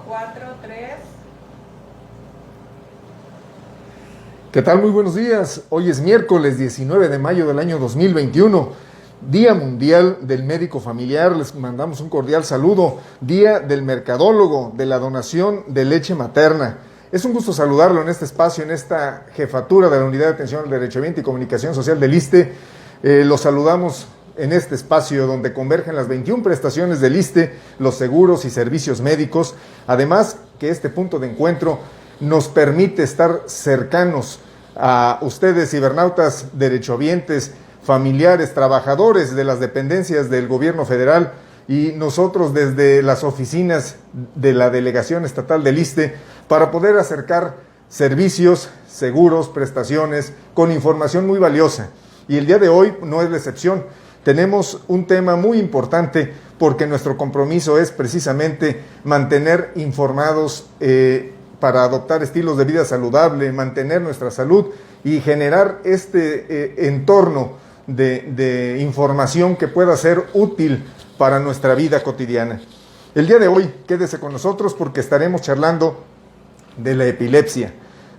4, 3. ¿Qué tal? Muy buenos días. Hoy es miércoles 19 de mayo del año 2021, Día Mundial del Médico Familiar. Les mandamos un cordial saludo. Día del Mercadólogo, de la donación de leche materna. Es un gusto saludarlo en este espacio, en esta jefatura de la Unidad de Atención al Derechohabiente y Comunicación Social del ISSSTE. Los saludamos en este espacio donde convergen las 21 prestaciones del ISSSTE, los seguros y servicios médicos. Además, que este punto de encuentro nos permite estar cercanos a ustedes, cibernautas, derechohabientes, familiares, trabajadores de las dependencias del gobierno federal, y nosotros desde las oficinas de la Delegación Estatal del ISSSTE, para poder acercar servicios, seguros, prestaciones, con información muy valiosa. Y el día de hoy no es la excepción. Tenemos un tema muy importante porque nuestro compromiso es precisamente mantener informados para adoptar estilos de vida saludable, mantener nuestra salud y generar este entorno de información que pueda ser útil para nuestra vida cotidiana. El día de hoy, quédese con nosotros porque estaremos charlando de la epilepsia,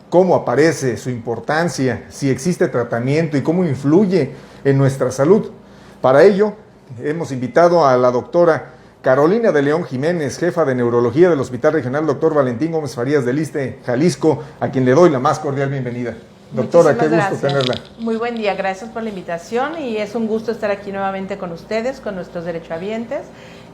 cómo aparece, su importancia, si existe tratamiento y cómo influye en nuestra salud. Para ello, hemos invitado a la doctora Carolina de León Jiménez, jefa de neurología del Hospital Regional Dr. Valentín Gómez Farías del ISSSTE, Jalisco, a quien le doy la más cordial bienvenida. Doctora, qué gusto tenerla. Muy buen día, gracias por la invitación y es un gusto estar aquí nuevamente con ustedes, con nuestros derechohabientes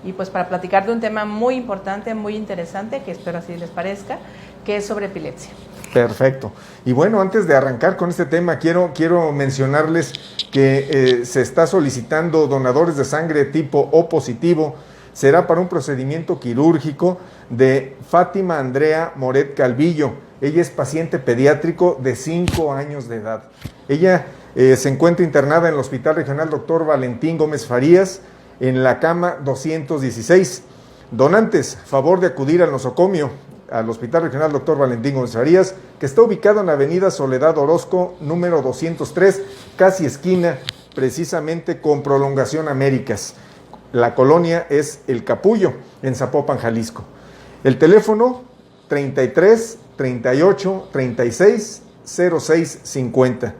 y pues para platicar de un tema muy importante, muy interesante, que espero así les parezca, que es sobre epilepsia. Perfecto. Y bueno, antes de arrancar con este tema, quiero mencionarles que se está solicitando donadores de sangre tipo O positivo. Será para un procedimiento quirúrgico de Fátima Andrea Moret Calvillo. Ella es paciente pediátrico de 5 años de edad. Ella se encuentra internada en el Hospital Regional Dr. Valentín Gómez Farías, en la cama 216. Donantes, favor de acudir al nosocomio, al Hospital Regional Dr. Valentín Gómez Farías, que está ubicado en la avenida Soledad Orozco, número 203, casi esquina, precisamente con Prolongación Américas. La colonia es El Capullo, en Zapopan, Jalisco. El teléfono 33 38 36 06 50.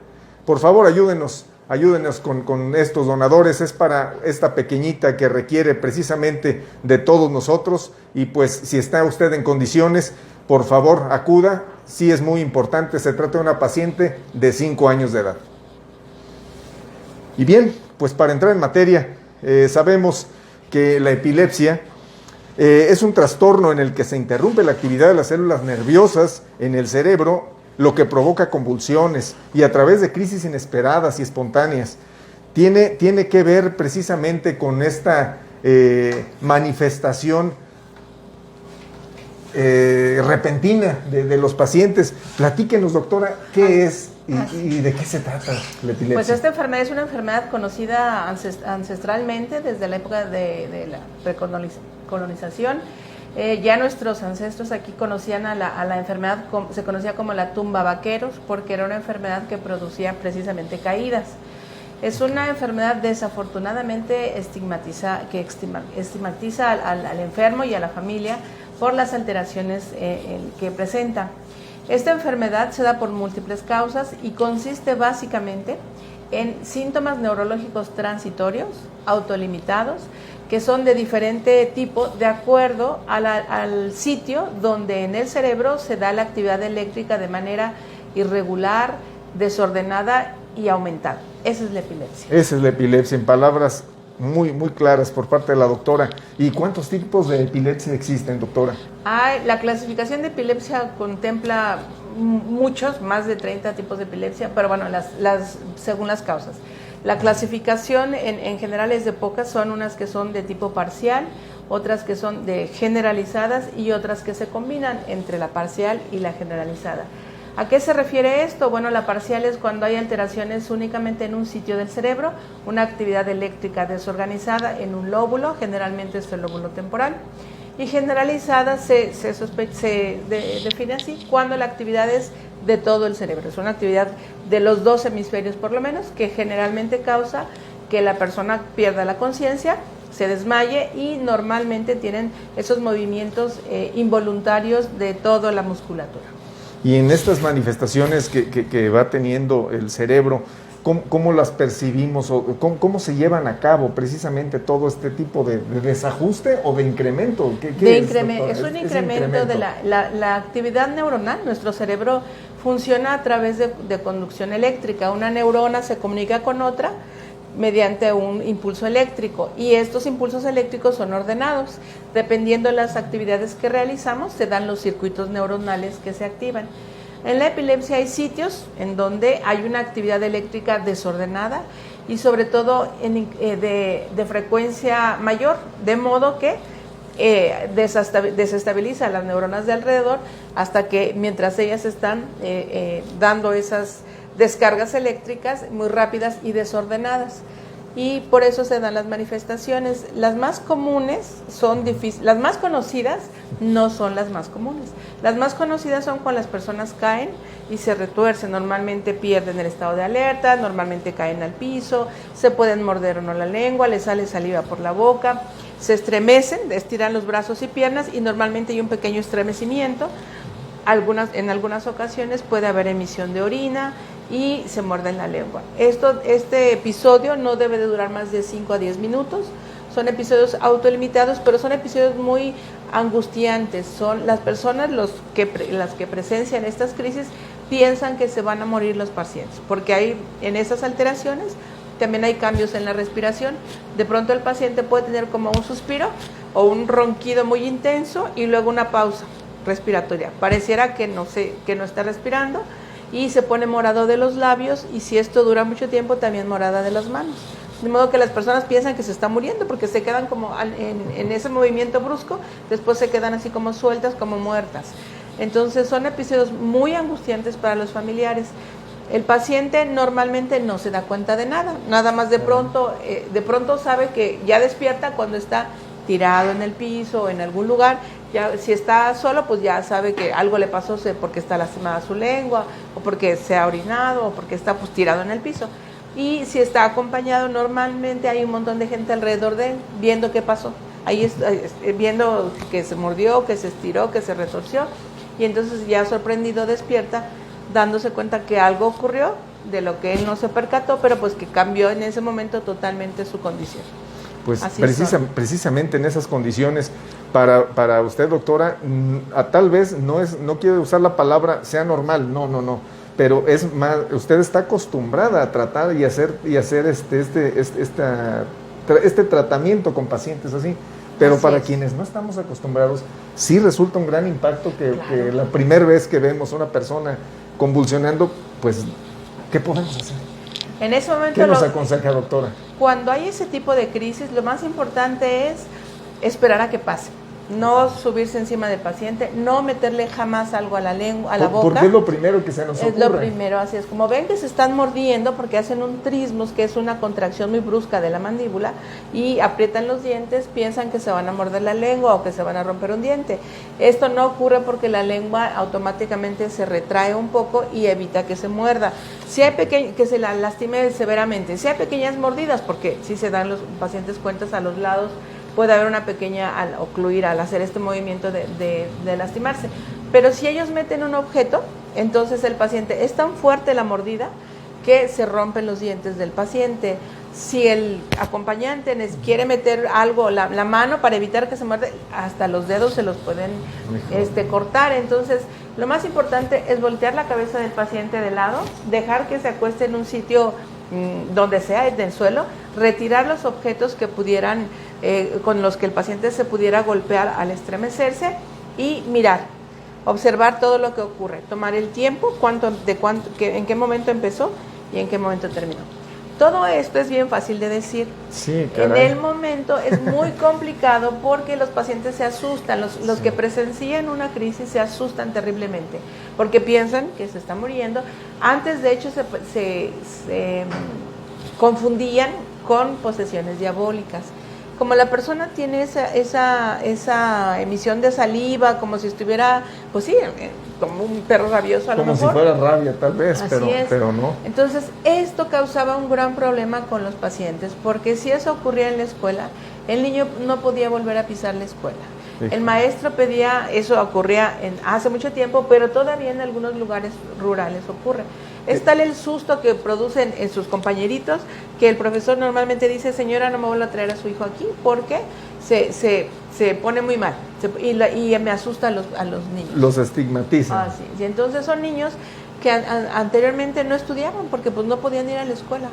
Por favor, ayúdenos con estos donadores. Es para esta pequeñita que requiere precisamente de todos nosotros, y pues si está usted en condiciones, por favor acuda. Sí es muy importante, se trata de una paciente de 5 años de edad. Y bien, pues para entrar en materia, sabemos que la epilepsia es un trastorno en el que se interrumpe la actividad de las células nerviosas en el cerebro, lo que provoca convulsiones y a través de crisis inesperadas y espontáneas. Tiene que ver precisamente con esta manifestación repentina de los pacientes. Platíquenos, doctora, ¿qué es y de qué se trata la epilepsia? Pues esta enfermedad es una enfermedad conocida ancestralmente desde la época de la precolonización. Ya nuestros ancestros aquí conocían a la enfermedad, se conocía como la tumba vaqueros, porque era una enfermedad que producía precisamente caídas. Es una enfermedad desafortunadamente que estigmatiza al enfermo y a la familia por las alteraciones que presenta. Esta enfermedad se da por múltiples causas y consiste básicamente en síntomas neurológicos transitorios, autolimitados, que son de diferente tipo de acuerdo al sitio donde en el cerebro se da la actividad eléctrica de manera irregular, desordenada y aumentada. Esa es la epilepsia. Esa es la epilepsia, en palabras muy claras por parte de la doctora. ¿Y cuántos tipos de epilepsia existen, doctora? La clasificación de epilepsia contempla muchos, más de 30 tipos de epilepsia, pero bueno, según las causas. La clasificación en general es de pocas, son unas que son de tipo parcial, otras que son de generalizadas y otras que se combinan entre la parcial y la generalizada. ¿A qué se refiere esto? Bueno, la parcial es cuando hay alteraciones únicamente en un sitio del cerebro, una actividad eléctrica desorganizada en un lóbulo, generalmente es el lóbulo temporal, y generalizada se define así cuando la actividad es de todo el cerebro, es una actividad de los 2 hemisferios por lo menos, que generalmente causa que la persona pierda la conciencia, se desmaye y normalmente tienen esos movimientos involuntarios de toda la musculatura. Y en estas manifestaciones que va teniendo el cerebro, ¿cómo las percibimos o cómo se llevan a cabo precisamente todo este tipo de desajuste o de incremento? Es un incremento de la actividad neuronal. Nuestro cerebro funciona a través de conducción eléctrica. Una neurona se comunica con otra mediante un impulso eléctrico y estos impulsos eléctricos son ordenados. Dependiendo de las actividades que realizamos, se dan los circuitos neuronales que se activan. En la epilepsia hay sitios en donde hay una actividad eléctrica desordenada y sobre todo de frecuencia mayor, de modo que desestabiliza las neuronas de alrededor hasta que mientras ellas están dando esas descargas eléctricas muy rápidas y desordenadas. Y por eso se dan las manifestaciones. Las más comunes son difíciles, las más conocidas no son las más comunes. Las más conocidas son cuando las personas caen y se retuercen, normalmente pierden el estado de alerta, normalmente caen al piso, se pueden morder o no la lengua, les sale saliva por la boca, se estremecen, estiran los brazos y piernas y normalmente hay un pequeño estremecimiento. En algunas ocasiones puede haber emisión de orina y se muerden la lengua. Este episodio no debe de durar más de 5 a 10 minutos. Son episodios autolimitados, pero son episodios muy angustiantes. Son las personas las que presencian estas crisis piensan que se van a morir los pacientes, porque en esas alteraciones también hay cambios en la respiración. De pronto el paciente puede tener como un suspiro o un ronquido muy intenso y luego una pausa respiratoria. Pareciera que no está respirando y se pone morado de los labios y si esto dura mucho tiempo también morada de las manos. De modo que las personas piensan que se está muriendo porque se quedan como en ese movimiento brusco, después se quedan así como sueltas, como muertas. Entonces son episodios muy angustiantes para los familiares. El paciente normalmente no se da cuenta de nada más de pronto sabe que ya despierta cuando está tirado en el piso o en algún lugar. Ya, si está solo, pues ya sabe que algo le pasó porque está lastimada su lengua o porque se ha orinado o porque está pues tirado en el piso. Y si está acompañado, normalmente hay un montón de gente alrededor de él viendo qué pasó. Viendo que se mordió, que se estiró, que se retorció y entonces ya sorprendido despierta dándose cuenta que algo ocurrió de lo que él no se percató, pero pues que cambió en ese momento totalmente su condición. Pues precisamente en esas condiciones, para usted, doctora, tal vez no quiero usar la palabra sea normal, no, pero es más, usted está acostumbrada a tratar y hacer este tratamiento con pacientes así, pero así para quienes no estamos acostumbrados, sí resulta un gran impacto que la primera vez que vemos a una persona convulsionando, pues, ¿qué podemos hacer? En ese momento, ¿qué nos aconseja, doctora? Cuando hay ese tipo de crisis, lo más importante es esperar a que pase. No subirse encima del paciente, no meterle jamás algo a la lengua, a la boca. Porque es lo primero que se nos ocurre. Es lo primero, así es. Como ven que se están mordiendo porque hacen un trismus, que es una contracción muy brusca de la mandíbula, y aprietan los dientes, piensan que se van a morder la lengua o que se van a romper un diente. Esto no ocurre porque la lengua automáticamente se retrae un poco y evita que se muerda. Si hay que se la lastime severamente, si hay pequeñas mordidas, porque si se dan los pacientes cuentas a los lados, puede haber una pequeña ocluir al hacer este movimiento de lastimarse. Pero si ellos meten un objeto, entonces el paciente es tan fuerte la mordida que se rompen los dientes del paciente. Si el acompañante quiere meter algo, la mano para evitar que se muerde, hasta los dedos se los pueden cortar. Entonces, lo más importante es voltear la cabeza del paciente de lado, dejar que se acueste en un sitio donde sea, del suelo, retirar los objetos que pudieran, con los que el paciente se pudiera golpear al estremecerse y mirar, observar todo lo que ocurre, tomar el tiempo, en qué momento empezó y en qué momento terminó. Todo esto es bien fácil de decir. Sí, en el momento es muy complicado porque los pacientes se asustan, los que presencian una crisis se asustan terriblemente porque piensan que se está muriendo. Antes, de hecho, se confundían con posesiones diabólicas. Como la persona tiene esa emisión de saliva, como si estuviera, pues sí, como un perro rabioso a lo mejor. Como si fuera rabia, tal vez, pero no. Entonces, esto causaba un gran problema con los pacientes, porque si eso ocurría en la escuela, el niño no podía volver a pisar la escuela. El maestro pedía, eso ocurría hace mucho tiempo, pero todavía en algunos lugares rurales ocurre. Es tal el susto que producen en sus compañeritos que el profesor normalmente dice, señora, no me vuelva a traer a su hijo aquí porque se pone muy mal y me asusta a los niños. Los estigmatizan. Sí. Y entonces son niños que anteriormente no estudiaban porque pues no podían ir a la escuela.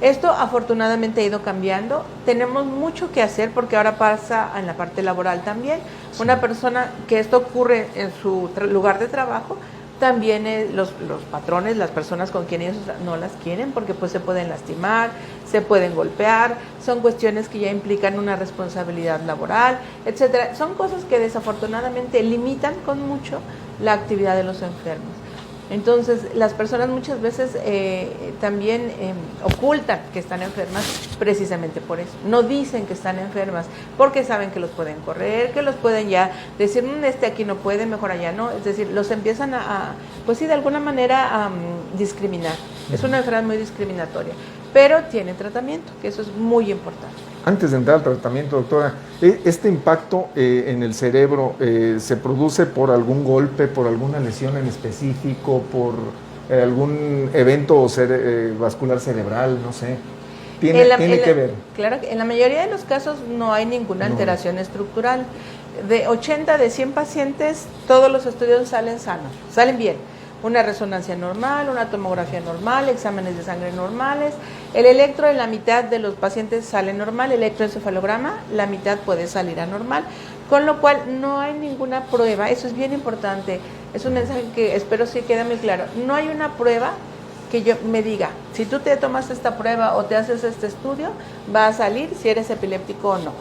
Esto afortunadamente ha ido cambiando. Tenemos mucho que hacer porque ahora pasa en la parte laboral también. Sí. Una persona que esto ocurre en su lugar de trabajo, también los patrones, las personas con quienes ellos no las quieren porque pues se pueden lastimar, se pueden golpear, son cuestiones que ya implican una responsabilidad laboral, etcétera. Son cosas que desafortunadamente limitan con mucho la actividad de los enfermos. Entonces, las personas muchas veces también ocultan que están enfermas precisamente por eso. No dicen que están enfermas porque saben que los pueden correr, que los pueden ya decir, aquí no puede, mejor allá no. Es decir, los empiezan pues sí, de alguna manera a discriminar. Es una enfermedad muy discriminatoria, pero tiene tratamiento, que eso es muy importante. Antes de entrar al tratamiento, doctora, ¿este impacto en el cerebro se produce por algún golpe, por alguna lesión en específico, por algún evento vascular cerebral, no sé? ¿Tiene que ver? Claro, en la mayoría de los casos no hay ninguna alteración estructural. De 80 de 100 pacientes, todos los estudios salen sanos, salen bien. Una resonancia normal, una tomografía normal, exámenes de sangre normales. El electro en la mitad de los pacientes sale normal, el electroencefalograma, la mitad puede salir anormal, con lo cual no hay ninguna prueba, eso es bien importante, es un mensaje que espero sí quede muy claro, no hay una prueba que yo me diga, si tú te tomas esta prueba o te haces este estudio, va a salir si eres epiléptico o no.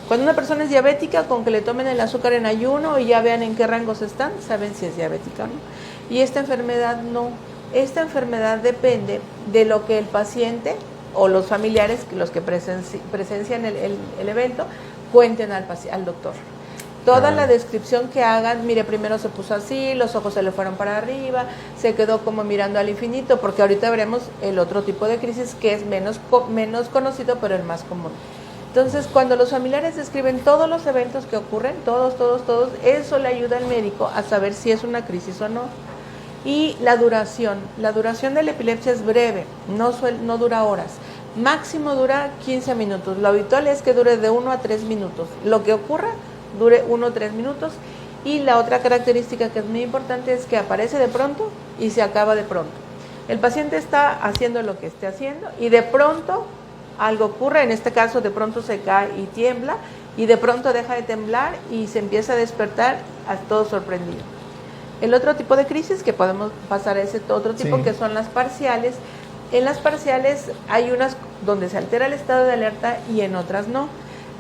Cuando una persona es diabética, con que le tomen el azúcar en ayuno y ya vean en qué rangos están, saben si es diabética o no. Y esta enfermedad no. Esta enfermedad depende de lo que el paciente o los familiares, los que presencian el evento, cuenten al doctor. Toda la descripción que hagan, mire, primero se puso así, los ojos se le fueron para arriba, se quedó como mirando al infinito, porque ahorita veremos el otro tipo de crisis que es menos conocido, pero el más común. Entonces, cuando los familiares describen todos los eventos que ocurren, todos, eso le ayuda al médico a saber si es una crisis o no. Y la duración de la epilepsia es breve, no dura horas, máximo dura 15 minutos, lo habitual es que dure de 1 a 3 minutos, lo que ocurra dure 1 o 3 minutos, y la otra característica que es muy importante es que aparece de pronto y se acaba de pronto. El paciente está haciendo lo que esté haciendo y de pronto algo ocurre, en este caso de pronto se cae y tiembla, y de pronto deja de temblar y se empieza a despertar todo sorprendido. El otro tipo de crisis que podemos pasar a ese otro tipo, que son las parciales. En las parciales hay unas donde se altera el estado de alerta y en otras no.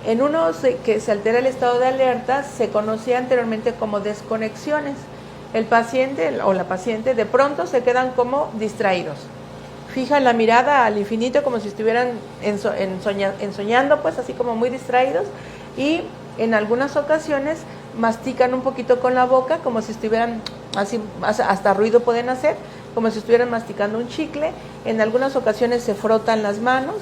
En uno que se altera el estado de alerta se conocía anteriormente como desconexiones. El paciente o la paciente de pronto se quedan como distraídos. Fijan la mirada al infinito como si estuvieran ensoñando, pues así como muy distraídos, y en algunas ocasiones mastican un poquito con la boca como si estuvieran así, hasta ruido pueden hacer, como si estuvieran masticando un chicle. En algunas ocasiones se frotan las manos,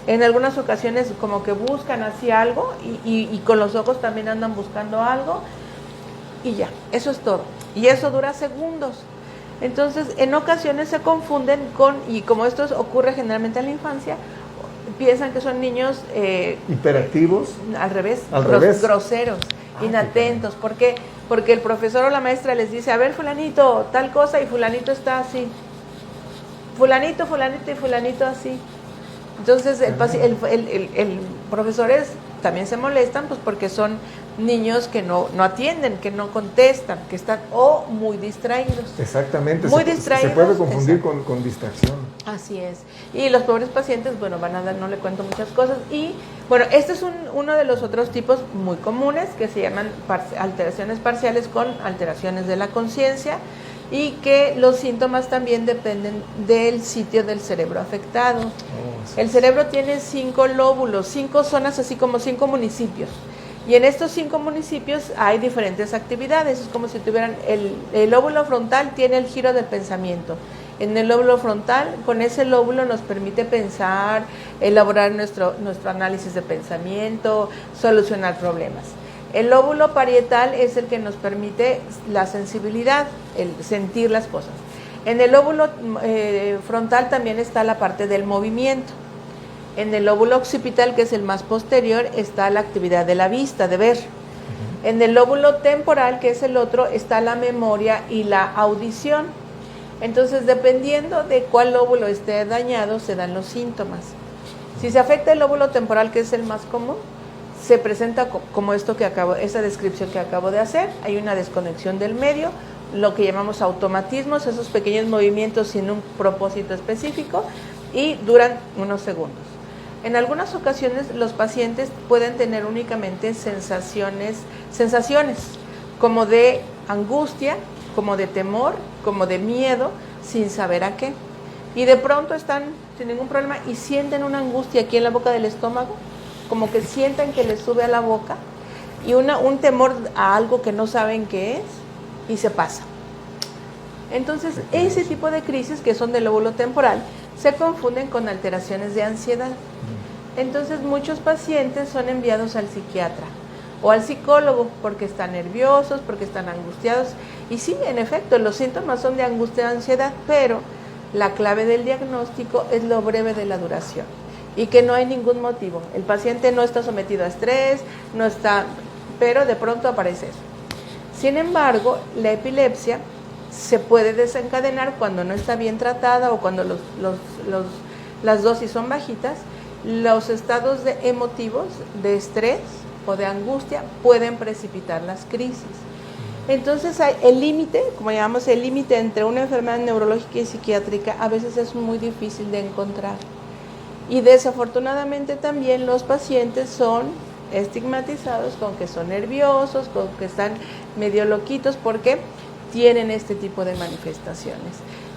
en algunas ocasiones como que buscan así algo y con los ojos también andan buscando algo, y ya, eso es todo. Y eso dura segundos. Entonces, en ocasiones se confunden y como esto ocurre generalmente en la infancia, piensan que son niños hiperactivos, al revés, groseros, inatentos. ¿Por qué? Porque el profesor o la maestra les dice, a ver, fulanito, tal cosa, y fulanito está así. Fulanito y fulanito así. Entonces, el profesores también se molestan, pues porque son niños que no atienden, que no contestan, que están muy distraídos. Exactamente, muy distraídos. Se puede confundir con distracción. Así es. Y los pobres pacientes, bueno, no le cuento muchas cosas. Y bueno, este es uno de los otros tipos muy comunes que se llaman alteraciones parciales con alteraciones de la conciencia, y que los síntomas también dependen del sitio del cerebro afectado. Sí. El cerebro tiene 5 lóbulos, 5 zonas, así como 5 municipios. Y en estos 5 municipios hay diferentes actividades. Es como si tuvieran el lóbulo frontal tiene el giro del pensamiento, En el lóbulo frontal, con ese lóbulo nos permite pensar, elaborar nuestro análisis de pensamiento, solucionar problemas. El lóbulo parietal es el que nos permite la sensibilidad, el sentir las cosas. En el lóbulo frontal también está la parte del movimiento. En el lóbulo occipital, que es el más posterior, está la actividad de la vista, de ver. En el lóbulo temporal, que es el otro, está la memoria y la audición. Entonces, dependiendo de cuál lóbulo esté dañado, se dan los síntomas. Si se afecta el lóbulo temporal, que es el más común, se presenta como esa descripción que acabo de hacer. Hay una desconexión del medio, lo que llamamos automatismos, esos pequeños movimientos sin un propósito específico, y duran unos segundos. En algunas ocasiones los pacientes pueden tener únicamente sensaciones como de angustia, como de temor, como de miedo, sin saber a qué. Y de pronto están sin ningún problema y sienten una angustia aquí en la boca del estómago, como que sienten que les sube a la boca, y un temor a algo que no saben qué es, y se pasa. Entonces, ese tipo de crisis, que son del lóbulo temporal, se confunden con alteraciones de ansiedad. Entonces, muchos pacientes son enviados al psiquiatra o al psicólogo porque están nerviosos, porque están angustiados. Y sí, en efecto, los síntomas son de angustia y ansiedad, pero la clave del diagnóstico es lo breve de la duración y que no hay ningún motivo. El paciente no está sometido a estrés, pero de pronto aparece eso. Sin embargo, la epilepsia se puede desencadenar cuando no está bien tratada o cuando las dosis son bajitas. Los estados emotivos de estrés o de angustia pueden precipitar las crisis. Entonces, el límite, como llamamos el límite entre una enfermedad neurológica y psiquiátrica, a veces es muy difícil de encontrar. Y desafortunadamente también los pacientes son estigmatizados con que son nerviosos, con que están medio loquitos, porque tienen este tipo de manifestaciones.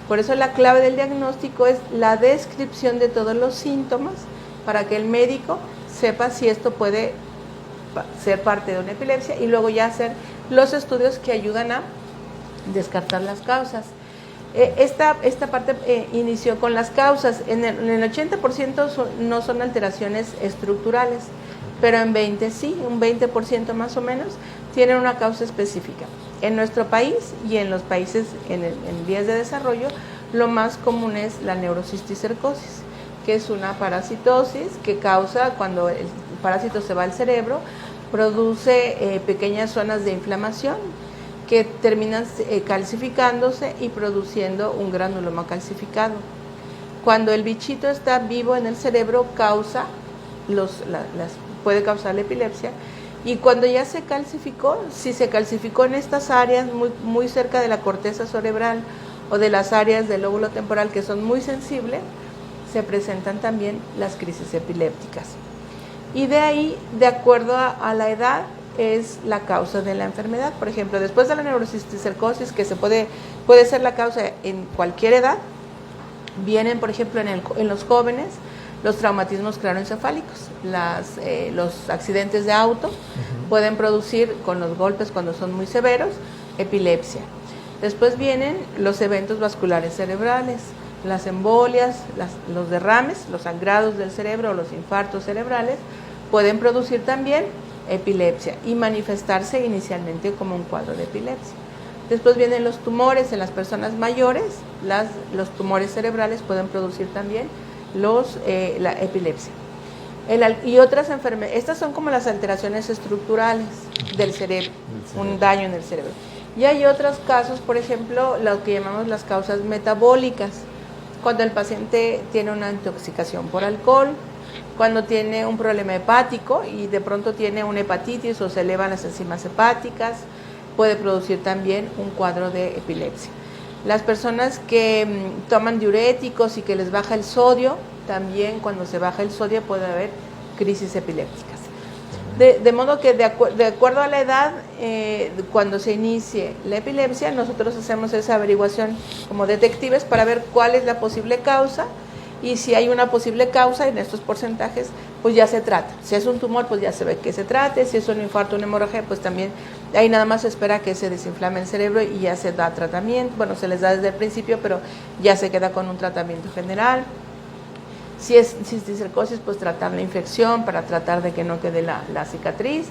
Por eso la clave del diagnóstico es la descripción de todos los síntomas para que el médico sepa si esto puede ser parte de una epilepsia y luego ya hacer los estudios que ayudan a descartar las causas. Esta parte inició con las causas. En el 80% no son alteraciones estructurales, pero en 20 sí, un 20% más o menos, tienen una causa específica. En nuestro país y en los países en vías de desarrollo, lo más común es la neurocisticercosis, que es una parasitosis que causa, cuando el parásito se va al cerebro, produce pequeñas zonas de inflamación que terminan calcificándose y produciendo un granuloma calcificado. Cuando el bichito está vivo en el cerebro, puede causar la epilepsia. Y cuando ya se calcificó, si se calcificó en estas áreas muy cerca de la corteza cerebral o de las áreas del lóbulo temporal que son muy sensibles, se presentan también las crisis epilépticas. Y de ahí, de acuerdo a la edad, es la causa de la enfermedad. Por ejemplo, después de la neurocisticercosis, que puede ser la causa en cualquier edad, vienen, por ejemplo, en los jóvenes, los traumatismos craneoencefálicos, los accidentes de auto pueden producir, con los golpes cuando son muy severos, epilepsia. Después vienen los eventos vasculares cerebrales, las embolias, los derrames, los sangrados del cerebro o los infartos cerebrales pueden producir también epilepsia y manifestarse inicialmente como un cuadro de epilepsia. Después vienen los tumores en las personas mayores, los tumores cerebrales pueden producir también la epilepsia. Y otras enfermedades, estas son como las alteraciones estructurales del cerebro, un daño en el cerebro. Y hay otros casos, por ejemplo, lo que llamamos las causas metabólicas, cuando el paciente tiene una intoxicación por alcohol, cuando tiene un problema hepático y de pronto tiene una hepatitis o se elevan las enzimas hepáticas, puede producir también un cuadro de epilepsia. Las personas que toman diuréticos y que les baja el sodio, también cuando se baja el sodio puede haber crisis epilépticas. De modo que de acuerdo a la edad, cuando se inicie la epilepsia, nosotros hacemos esa averiguación como detectives para ver cuál es la posible causa y si hay una posible causa en estos porcentajes, pues ya se trata. Si es un tumor, pues ya se ve que se trate. Si es un infarto, una hemorragia, pues también ahí nada más se espera que se desinflame el cerebro y ya se da tratamiento. Bueno, se les da desde el principio, pero ya se queda con un tratamiento general. Si es cisticercosis, pues tratar la infección para tratar de que no quede la cicatriz.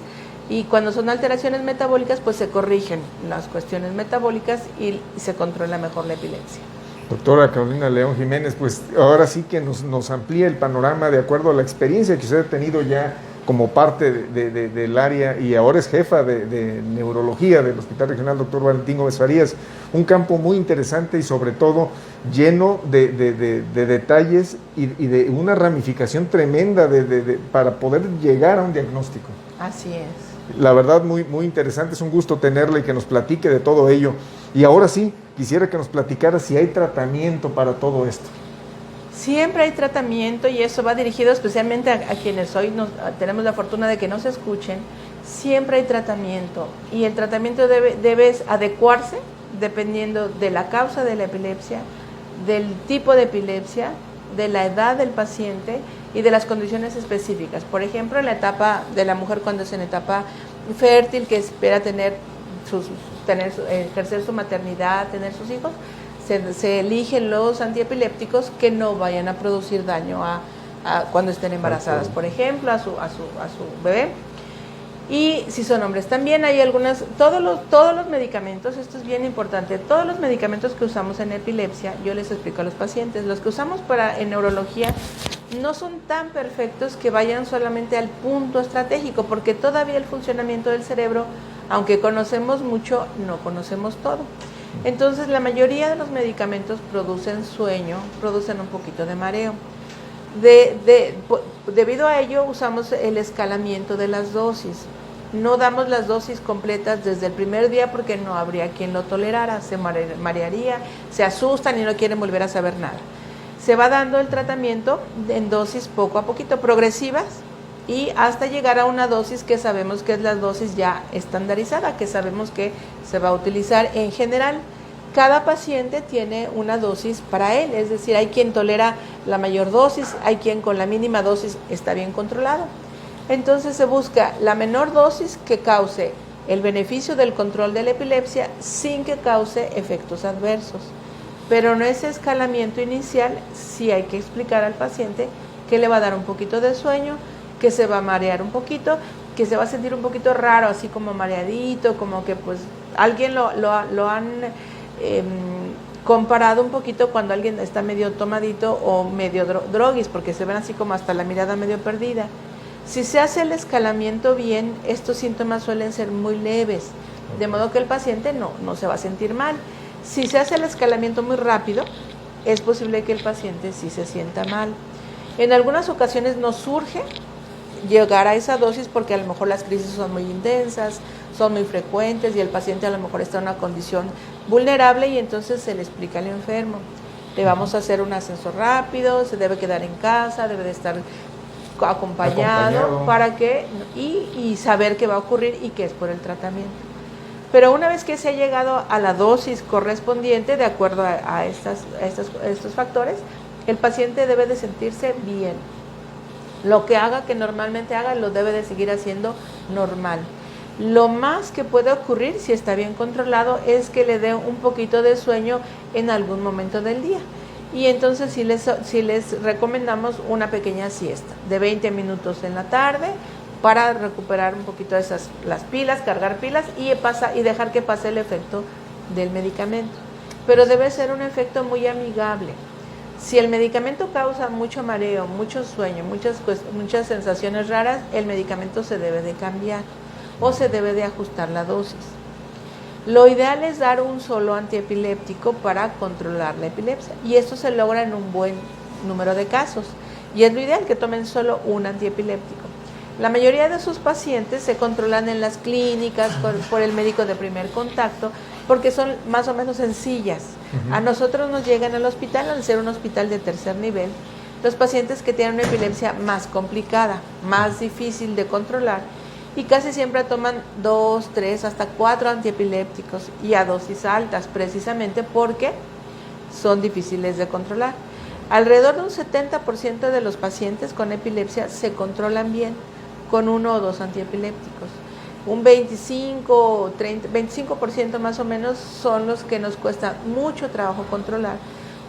Y cuando son alteraciones metabólicas, pues se corrigen las cuestiones metabólicas y se controla mejor la epilepsia. Doctora Carolina León Jiménez, pues ahora sí que nos amplía el panorama de acuerdo a la experiencia que usted ha tenido ya como parte del área y ahora es jefa de neurología del Hospital Regional Dr. Valentín Gómez Farías. Un campo muy interesante y sobre todo lleno de detalles y de una ramificación tremenda para poder llegar a un diagnóstico. Así es. La verdad, muy, muy interesante, es un gusto tenerla y que nos platique de todo ello. Y ahora sí, quisiera que nos platicara si hay tratamiento para todo esto. Siempre hay tratamiento y eso va dirigido especialmente a quienes hoy tenemos la fortuna de que nos escuchen. Siempre hay tratamiento y el tratamiento debe adecuarse dependiendo de la causa de la epilepsia, del tipo de epilepsia, de la edad del paciente y de las condiciones específicas. Por ejemplo, en la etapa de la mujer cuando es en etapa fértil, que espera ejercer su maternidad, tener sus hijos, se eligen los antiepilépticos que no vayan a producir daño cuando estén embarazadas, por ejemplo, a su bebé. Y si son hombres también hay todos los medicamentos, esto es bien importante, todos los medicamentos que usamos en epilepsia, yo les explico a los pacientes, los que usamos en neurología no son tan perfectos que vayan solamente al punto estratégico, porque todavía el funcionamiento del cerebro, aunque conocemos mucho, no conocemos todo. Entonces la mayoría de los medicamentos producen sueño, producen un poquito de mareo. Debido a ello usamos el escalamiento de las dosis. No damos las dosis completas desde el primer día porque no habría quien lo tolerara, se marearía, se asustan y no quieren volver a saber nada. Se va dando el tratamiento en dosis poco a poquito, progresivas, y hasta llegar a una dosis que sabemos que es la dosis ya estandarizada, que sabemos que se va a utilizar en general. Cada paciente tiene una dosis para él, es decir, hay quien tolera la mayor dosis, hay quien con la mínima dosis está bien controlado. Entonces se busca la menor dosis que cause el beneficio del control de la epilepsia sin que cause efectos adversos. Pero en ese escalamiento inicial sí hay que explicar al paciente que le va a dar un poquito de sueño, que se va a marear un poquito, que se va a sentir un poquito raro, así como mareadito, como que pues alguien lo han comparado un poquito cuando alguien está medio tomadito o medio droguis, porque se ven así como hasta la mirada medio perdida. Si se hace el escalamiento bien, estos síntomas suelen ser muy leves, de modo que el paciente no se va a sentir mal. Si se hace el escalamiento muy rápido, es posible que el paciente sí se sienta mal. En algunas ocasiones nos surge llegar a esa dosis porque a lo mejor las crisis son muy intensas, son muy frecuentes y el paciente a lo mejor está en una condición vulnerable y entonces se le explica al enfermo. Le vamos a hacer un ascenso rápido, se debe quedar en casa, debe de estar acompañado para que y saber qué va a ocurrir y qué es por el tratamiento. Pero una vez que se ha llegado a la dosis correspondiente, de acuerdo a estos factores, el paciente debe de sentirse bien. Lo que haga, que normalmente haga, lo debe de seguir haciendo normal. Lo más que puede ocurrir, si está bien controlado, es que le dé un poquito de sueño en algún momento del día. Y entonces sí les recomendamos una pequeña siesta de 20 minutos en la tarde para recuperar un poquito las pilas, cargar pilas y dejar que pase el efecto del medicamento. Pero debe ser un efecto muy amigable. Si el medicamento causa mucho mareo, mucho sueño, muchas sensaciones raras, el medicamento se debe de cambiar o se debe de ajustar la dosis. Lo ideal es dar un solo antiepiléptico para controlar la epilepsia y esto se logra en un buen número de casos y es lo ideal que tomen solo un antiepiléptico. La mayoría de sus pacientes se controlan en las clínicas por el médico de primer contacto porque son más o menos sencillas. A nosotros nos llegan al hospital, al ser un hospital de tercer nivel, los pacientes que tienen una epilepsia más complicada, más difícil de controlar y casi siempre toman 2, 3, hasta 4 antiepilépticos y a dosis altas, precisamente porque son difíciles de controlar. Alrededor de un 70% de los pacientes con epilepsia se controlan bien con 1 o 2 antiepilépticos. Un 25% más o menos son los que nos cuesta mucho trabajo controlar,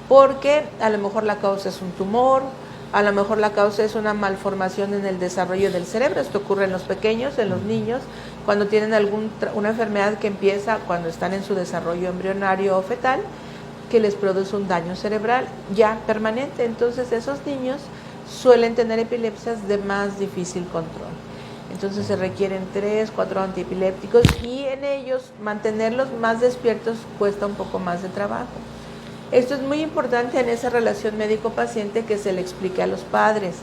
porque a lo mejor la causa es un tumor, a lo mejor la causa es una malformación en el desarrollo del cerebro. Esto ocurre en los pequeños, en los niños, cuando tienen una enfermedad que empieza cuando están en su desarrollo embrionario o fetal, que les produce un daño cerebral ya permanente. Entonces esos niños suelen tener epilepsias de más difícil control. Entonces se requieren 3, 4 antiepilépticos y en ellos mantenerlos más despiertos cuesta un poco más de trabajo. Esto es muy importante en esa relación médico-paciente, que se le explique a los padres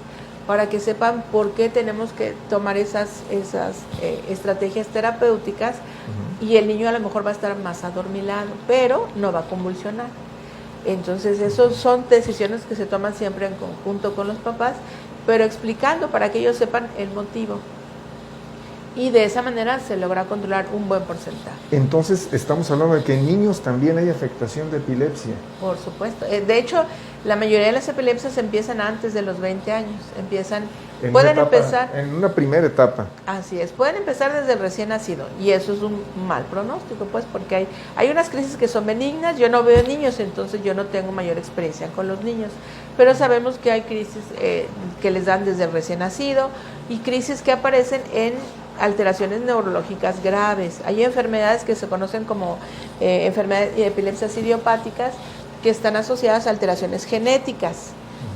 para que sepan por qué tenemos que tomar esas estrategias terapéuticas. Y el niño a lo mejor va a estar más adormilado, pero no va a convulsionar. Entonces, esas son decisiones que se toman siempre en conjunto con los papás, pero explicando para que ellos sepan el motivo. Y de esa manera se logra controlar un buen porcentaje. Entonces, estamos hablando de que en niños también hay afectación de epilepsia. Por supuesto. De hecho, la mayoría de las epilepsias empiezan antes de los 20 años. Pueden empezar en una primera etapa. Así es, pueden empezar desde el recién nacido, y eso es un mal pronóstico, pues, porque hay unas crisis que son benignas. Yo no veo niños, entonces yo no tengo mayor experiencia con los niños, pero sabemos que hay crisis que les dan desde el recién nacido, y crisis que aparecen en alteraciones neurológicas graves. Hay enfermedades que se conocen como enfermedades y epilepsias idiopáticas, que están asociadas a alteraciones genéticas.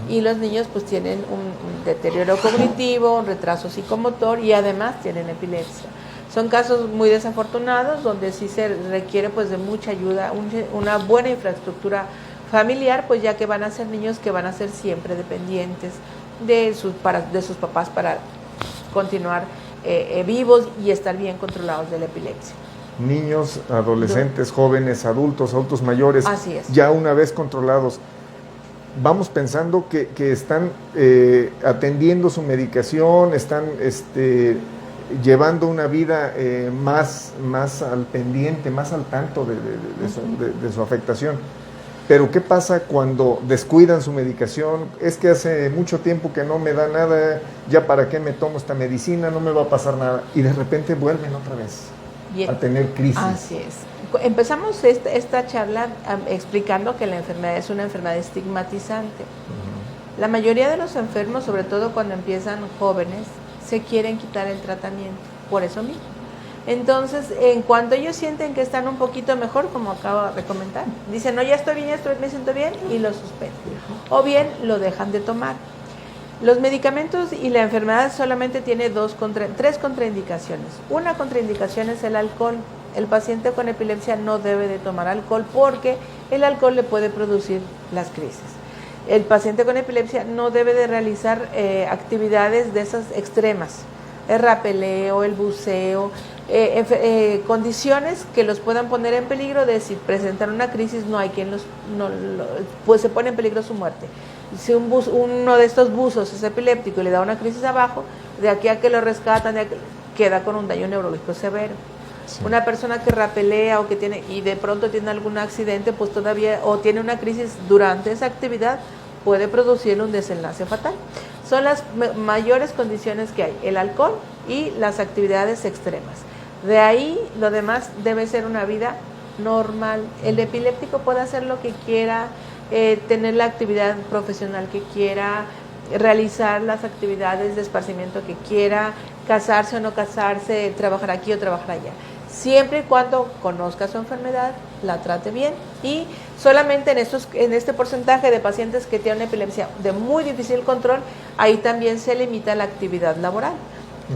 Y los niños pues tienen un deterioro cognitivo, un retraso psicomotor, y además tienen epilepsia. Son casos muy desafortunados donde sí se requiere pues de mucha ayuda, una buena infraestructura familiar, pues ya que van a ser niños que van a ser siempre dependientes de sus papás para continuar vivos y estar bien controlados de la epilepsia. Niños, adolescentes, jóvenes, adultos mayores, así es, ya una vez controlados, vamos pensando que están atendiendo su medicación, están llevando una vida más al pendiente, más al tanto de su afectación. Pero ¿qué pasa cuando descuidan su medicación? Es que hace mucho tiempo que no me da nada, ya para qué me tomo esta medicina, no me va a pasar nada, y de repente vuelven otra vez a tener crisis. Así es. Empezamos esta charla explicando que la enfermedad es una enfermedad estigmatizante. La mayoría de los enfermos, sobre todo cuando empiezan jóvenes, se quieren quitar el tratamiento, por eso mismo. Entonces, en cuanto ellos sienten que están un poquito mejor, como acabo de comentar, dicen, no, ya estoy bien, me siento bien, y lo suspenden. O bien lo dejan de tomar. Los medicamentos y la enfermedad solamente tiene 3 contraindicaciones. Una contraindicación es el alcohol. El paciente con epilepsia no debe de tomar alcohol porque el alcohol le puede producir las crisis. El paciente con epilepsia no debe de realizar actividades de esas extremas, el rapeleo, el buceo, condiciones que los puedan poner en peligro de, si presentan una crisis, no hay quien pues se pone en peligro su muerte. Si uno de estos buzos es epiléptico y le da una crisis abajo, de aquí a que lo rescatan, queda con un daño neurológico severo. Sí. Una persona que rapelea o que tiene y de pronto tiene algún accidente, pues todavía, o tiene una crisis durante esa actividad, puede producir un desenlace fatal. Son las mayores condiciones que hay, el alcohol y las actividades extremas. De ahí, lo demás debe ser una vida normal. El epiléptico puede hacer lo que quiera, tener la actividad profesional que quiera, realizar las actividades de esparcimiento que quiera, casarse o no casarse, trabajar aquí o trabajar allá. Siempre y cuando conozca su enfermedad, la trate bien, y solamente en este porcentaje de pacientes que tienen epilepsia de muy difícil control, ahí también se limita la actividad laboral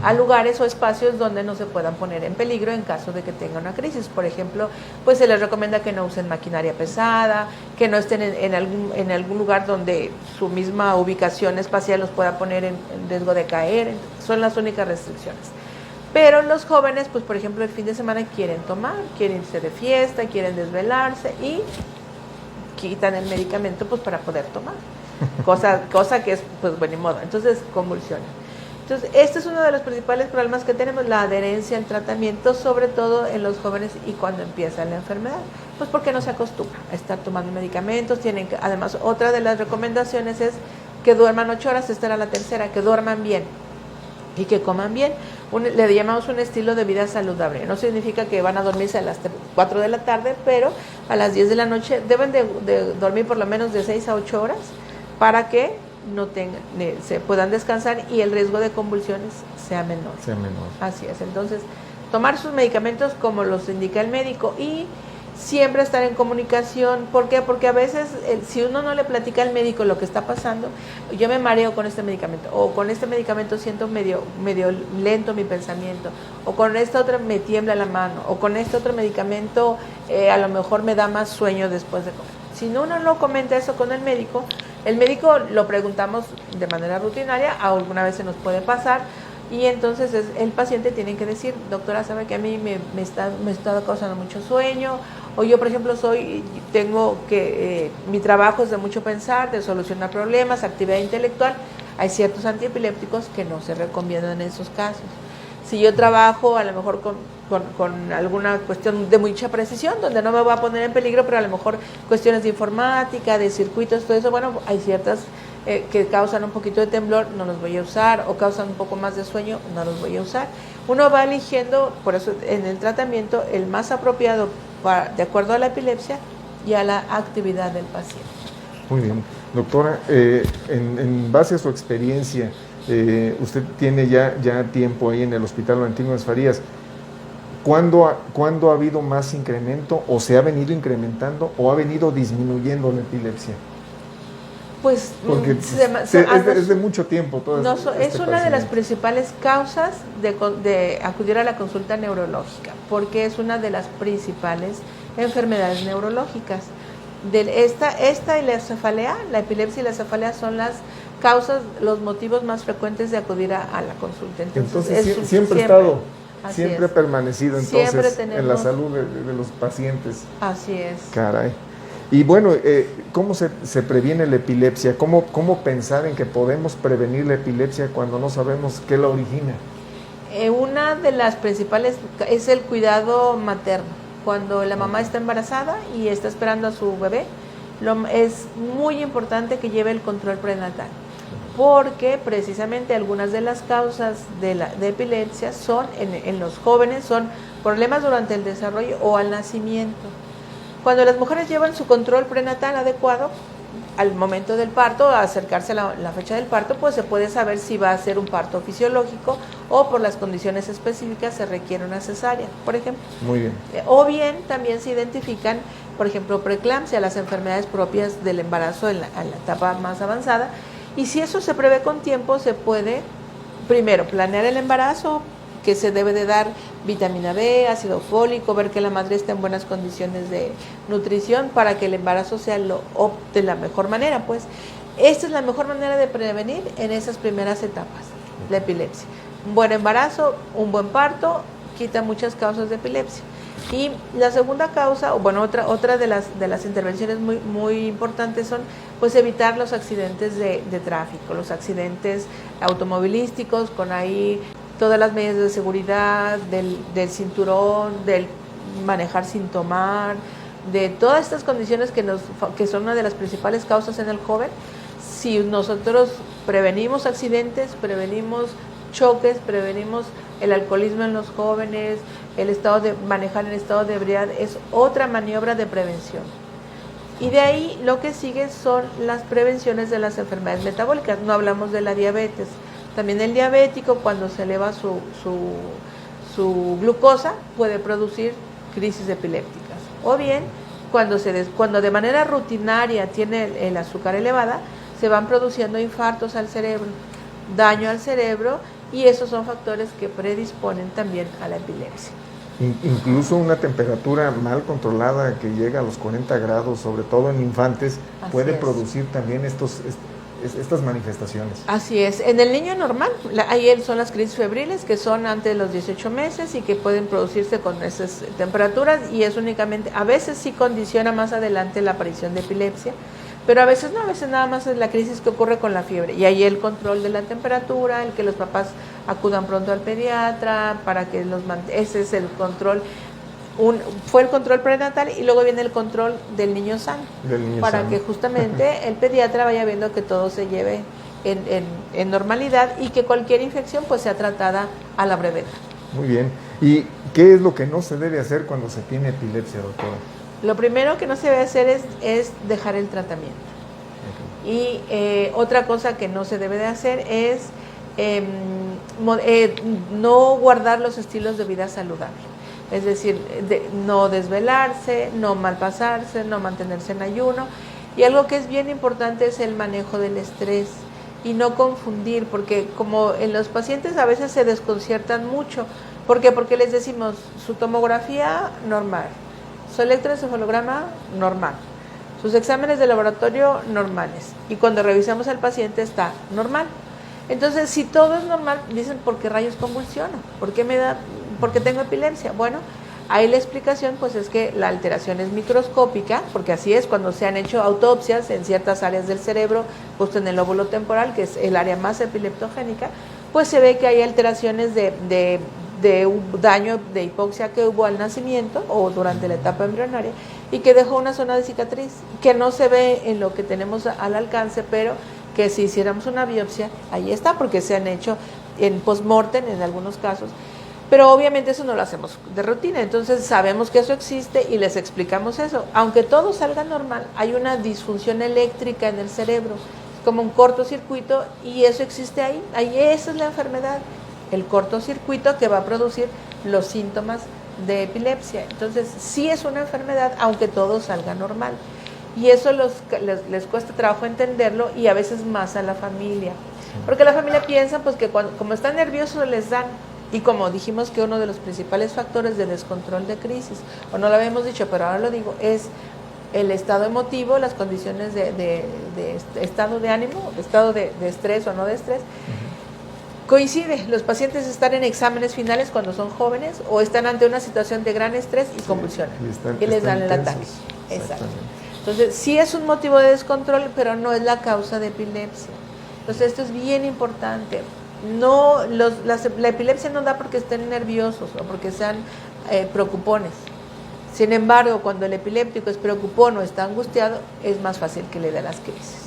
a lugares o espacios donde no se puedan poner en peligro en caso de que tenga una crisis. Por ejemplo, pues se les recomienda que no usen maquinaria pesada, que no estén en algún lugar donde su misma ubicación espacial los pueda poner en riesgo de caer. Son las únicas restricciones. Pero los jóvenes, pues por ejemplo, el fin de semana quieren tomar, quieren irse de fiesta, quieren desvelarse y quitan el medicamento pues para poder tomar, cosa que es pues bueno y modo. Entonces convulsionan. Entonces, este es uno de los principales problemas que tenemos, la adherencia al tratamiento, sobre todo en los jóvenes y cuando empieza la enfermedad, pues porque no se acostumbra a estar tomando medicamentos. Tienen que, además, otra de las recomendaciones es que duerman 8 horas, esta era la tercera, que duerman bien y que coman bien. Le llamamos un estilo de vida saludable. No significa que van a dormirse a las 4 de la tarde, pero a las 10 de la noche deben de dormir por lo menos de 6 a 8 horas para que no tengan, se puedan descansar y el riesgo de convulsiones sea menor. Así es. Entonces, tomar sus medicamentos como los indica el médico y siempre estar en comunicación. ¿Por qué? Porque a veces, si uno no le platica al médico lo que está pasando, yo me mareo con este medicamento, o con este medicamento siento medio lento mi pensamiento, o con esta otra me tiembla la mano, o con este otro medicamento a lo mejor me da más sueño después de comer. Si no, uno no comenta eso con el médico lo preguntamos de manera rutinaria, alguna vez se nos puede pasar, y entonces el paciente tiene que decir, doctora, sabe que a mí me está causando mucho sueño, o yo, por ejemplo, mi trabajo es de mucho pensar, de solucionar problemas, actividad intelectual. Hay ciertos antiepilépticos que no se recomiendan en esos casos. Si yo trabajo a lo mejor con alguna cuestión de mucha precisión, donde no me va a poner en peligro, pero a lo mejor cuestiones de informática, de circuitos, todo eso, bueno, hay ciertas que causan un poquito de temblor, no los voy a usar, o causan un poco más de sueño, no los voy a usar. Uno va eligiendo, por eso en el tratamiento, el más apropiado de acuerdo a la epilepsia y a la actividad del paciente. Muy bien. Doctora, en base a su experiencia, usted tiene ya tiempo ahí en el Hospital Valentino Las Farías. ¿Cuándo ha habido más incremento, o se ha venido incrementando, o ha venido disminuyendo la epilepsia? Pues porque es de mucho tiempo todo es una de las principales causas de acudir a la consulta neurológica, porque es una de las principales enfermedades neurológicas. Esta y la cefalea, la epilepsia y la cefalea son las causas, los motivos más frecuentes de acudir a la consulta. Entonces siempre ha permanecido entonces en la salud de los pacientes. Así es. Caray. Y bueno, ¿cómo se previene la epilepsia? ¿Cómo pensar en que podemos prevenir la epilepsia cuando no sabemos qué la origina? Una de las principales es el cuidado materno. Cuando la mamá está embarazada y está esperando a su bebé, es muy importante que lleve el control prenatal, porque precisamente algunas de las causas de epilepsia son en los jóvenes, son problemas durante el desarrollo o al nacimiento. Cuando las mujeres llevan su control prenatal adecuado, al momento del parto, a acercarse a la fecha del parto, pues se puede saber si va a ser un parto fisiológico o por las condiciones específicas se requiere una cesárea, por ejemplo. Muy bien. O bien también se identifican, por ejemplo, preeclampsia, las enfermedades propias del embarazo en la etapa más avanzada. Y si eso se prevé con tiempo, se puede primero planear el embarazo, que se debe de dar vitamina B, ácido fólico, ver que la madre esté en buenas condiciones de nutrición para que el embarazo sea de la mejor manera. Pues esta es la mejor manera de prevenir en esas primeras etapas la epilepsia. Un buen embarazo, un buen parto, quita muchas causas de epilepsia. Y la segunda causa, otra de las intervenciones muy, muy importantes son pues evitar los accidentes de tráfico, los accidentes automovilísticos, con ahí todas las medidas de seguridad, del cinturón, del manejar sin tomar, de todas estas condiciones que son una de las principales causas en el joven. Si nosotros prevenimos accidentes, prevenimos choques, prevenimos el alcoholismo en los jóvenes, el estado de manejar en estado de ebriedad, es otra maniobra de prevención. Y de ahí lo que sigue son las prevenciones de las enfermedades metabólicas. No hablamos de la diabetes. También el diabético, cuando se eleva su glucosa, puede producir crisis epilépticas. O bien, cuando de manera rutinaria tiene el azúcar elevada, se van produciendo infartos al cerebro, daño al cerebro, y esos son factores que predisponen también a la epilepsia. Incluso una temperatura mal controlada que llega a los 40 grados, sobre todo en infantes, puede producir también estas manifestaciones. Así es. En el niño normal, ahí son las crisis febriles, que son antes de los 18 meses y que pueden producirse con esas temperaturas, y es únicamente, a veces sí condiciona más adelante la aparición de epilepsia, Pero a veces no, a veces nada más es la crisis que ocurre con la fiebre. Y ahí el control de la temperatura, el que los papás acudan pronto al pediatra, para que ese es el control. Fue el control prenatal y luego viene el control del niño sano. Para que justamente el pediatra vaya viendo que todo se lleve en normalidad y que cualquier infección pues sea tratada a la brevedad. Muy bien. ¿Y qué es lo que no se debe hacer cuando se tiene epilepsia, doctora? Lo primero que no se debe hacer es dejar el tratamiento. Okay. Y otra cosa que no se debe de hacer es no guardar los estilos de vida saludable. Es decir, no desvelarse, no malpasarse, no mantenerse en ayuno. Y algo que es bien importante es el manejo del estrés y no confundir, porque como en los pacientes a veces se desconciertan mucho. ¿Por qué? Porque les decimos su tomografía normal, su electroencefalograma normal, sus exámenes de laboratorio normales. Y cuando revisamos al paciente está normal. Entonces, si todo es normal, dicen, ¿por qué rayos convulsiono? ¿Por qué tengo epilepsia? Bueno, ahí la explicación pues es que la alteración es microscópica, porque así es cuando se han hecho autopsias en ciertas áreas del cerebro, justo en el lóbulo temporal, que es el área más epileptogénica, pues se ve que hay alteraciones de un daño de hipoxia que hubo al nacimiento o durante la etapa embrionaria y que dejó una zona de cicatriz que no se ve en lo que tenemos al alcance, pero que si hiciéramos una biopsia, ahí está, porque se han hecho en post-mortem en algunos casos. Pero obviamente eso no lo hacemos de rutina, entonces sabemos que eso existe y les explicamos eso. Aunque todo salga normal, hay una disfunción eléctrica en el cerebro, como un cortocircuito, y eso existe ahí. Esa es la enfermedad, el cortocircuito que va a producir los síntomas de epilepsia. Entonces sí es una enfermedad, aunque todo salga normal. Y eso les cuesta trabajo entenderlo y a veces más a la familia. Porque la familia piensa pues que como están nerviosos les dan. Y como dijimos que uno de los principales factores de descontrol de crisis, o no lo habíamos dicho, pero ahora lo digo, es el estado emotivo, las condiciones de estado de ánimo, estado de estrés o no de estrés. Coincide, los pacientes están en exámenes finales cuando son jóvenes o están ante una situación de gran estrés y convulsionan. Y les dan el ataque. Exacto. Entonces, sí es un motivo de descontrol, pero no es la causa de epilepsia. Entonces, esto es bien importante. La epilepsia no da porque estén nerviosos o porque sean preocupones. Sin embargo, cuando el epiléptico es preocupón o está angustiado, es más fácil que le dé las crisis.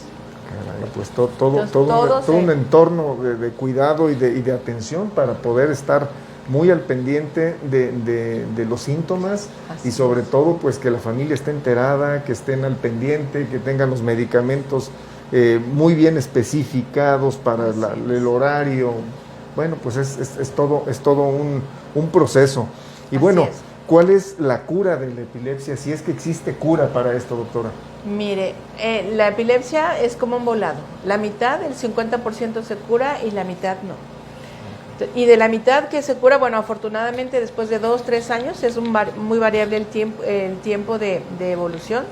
Caray, pues todo un entorno de cuidado y de atención para poder estar muy al pendiente de los síntomas. Así y sobre todo pues que la familia esté enterada, que estén al pendiente, que tengan los medicamentos muy bien especificados para el horario. Bueno, pues es todo un proceso. Y bueno, ¿cuál es la cura de la epilepsia? Si es que existe cura para esto, doctora. Mire, la epilepsia es como un volado. La mitad, el 50% se cura y la mitad no. Y de la mitad que se cura, bueno, afortunadamente después de 2-3 años es muy variable el tiempo de evolución,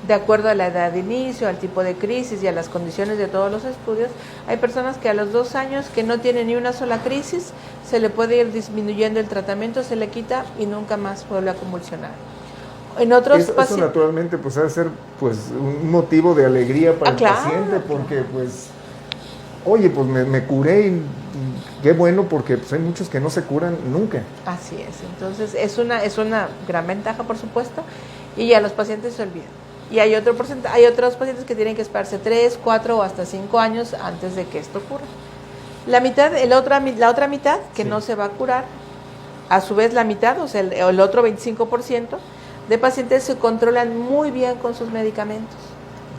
de acuerdo a la edad de inicio, al tipo de crisis y a las condiciones de todos los estudios. Hay personas que a los 2 años que no tienen ni una sola crisis, se le puede ir disminuyendo el tratamiento, se le quita y nunca más vuelve a convulsionar. En otros eso naturalmente pues ha de ser pues un motivo de alegría para el paciente, porque pues oye, pues me curé y qué bueno, porque pues hay muchos que no se curan nunca. Así es, entonces es una gran ventaja, por supuesto, y ya los pacientes se olvidan. Y hay otros pacientes que tienen que esperarse 3, 4 o hasta 5 años antes de que esto ocurra. La otra mitad que no se va a curar, a su vez la mitad, o sea, el otro 25% de pacientes se controlan muy bien con sus medicamentos,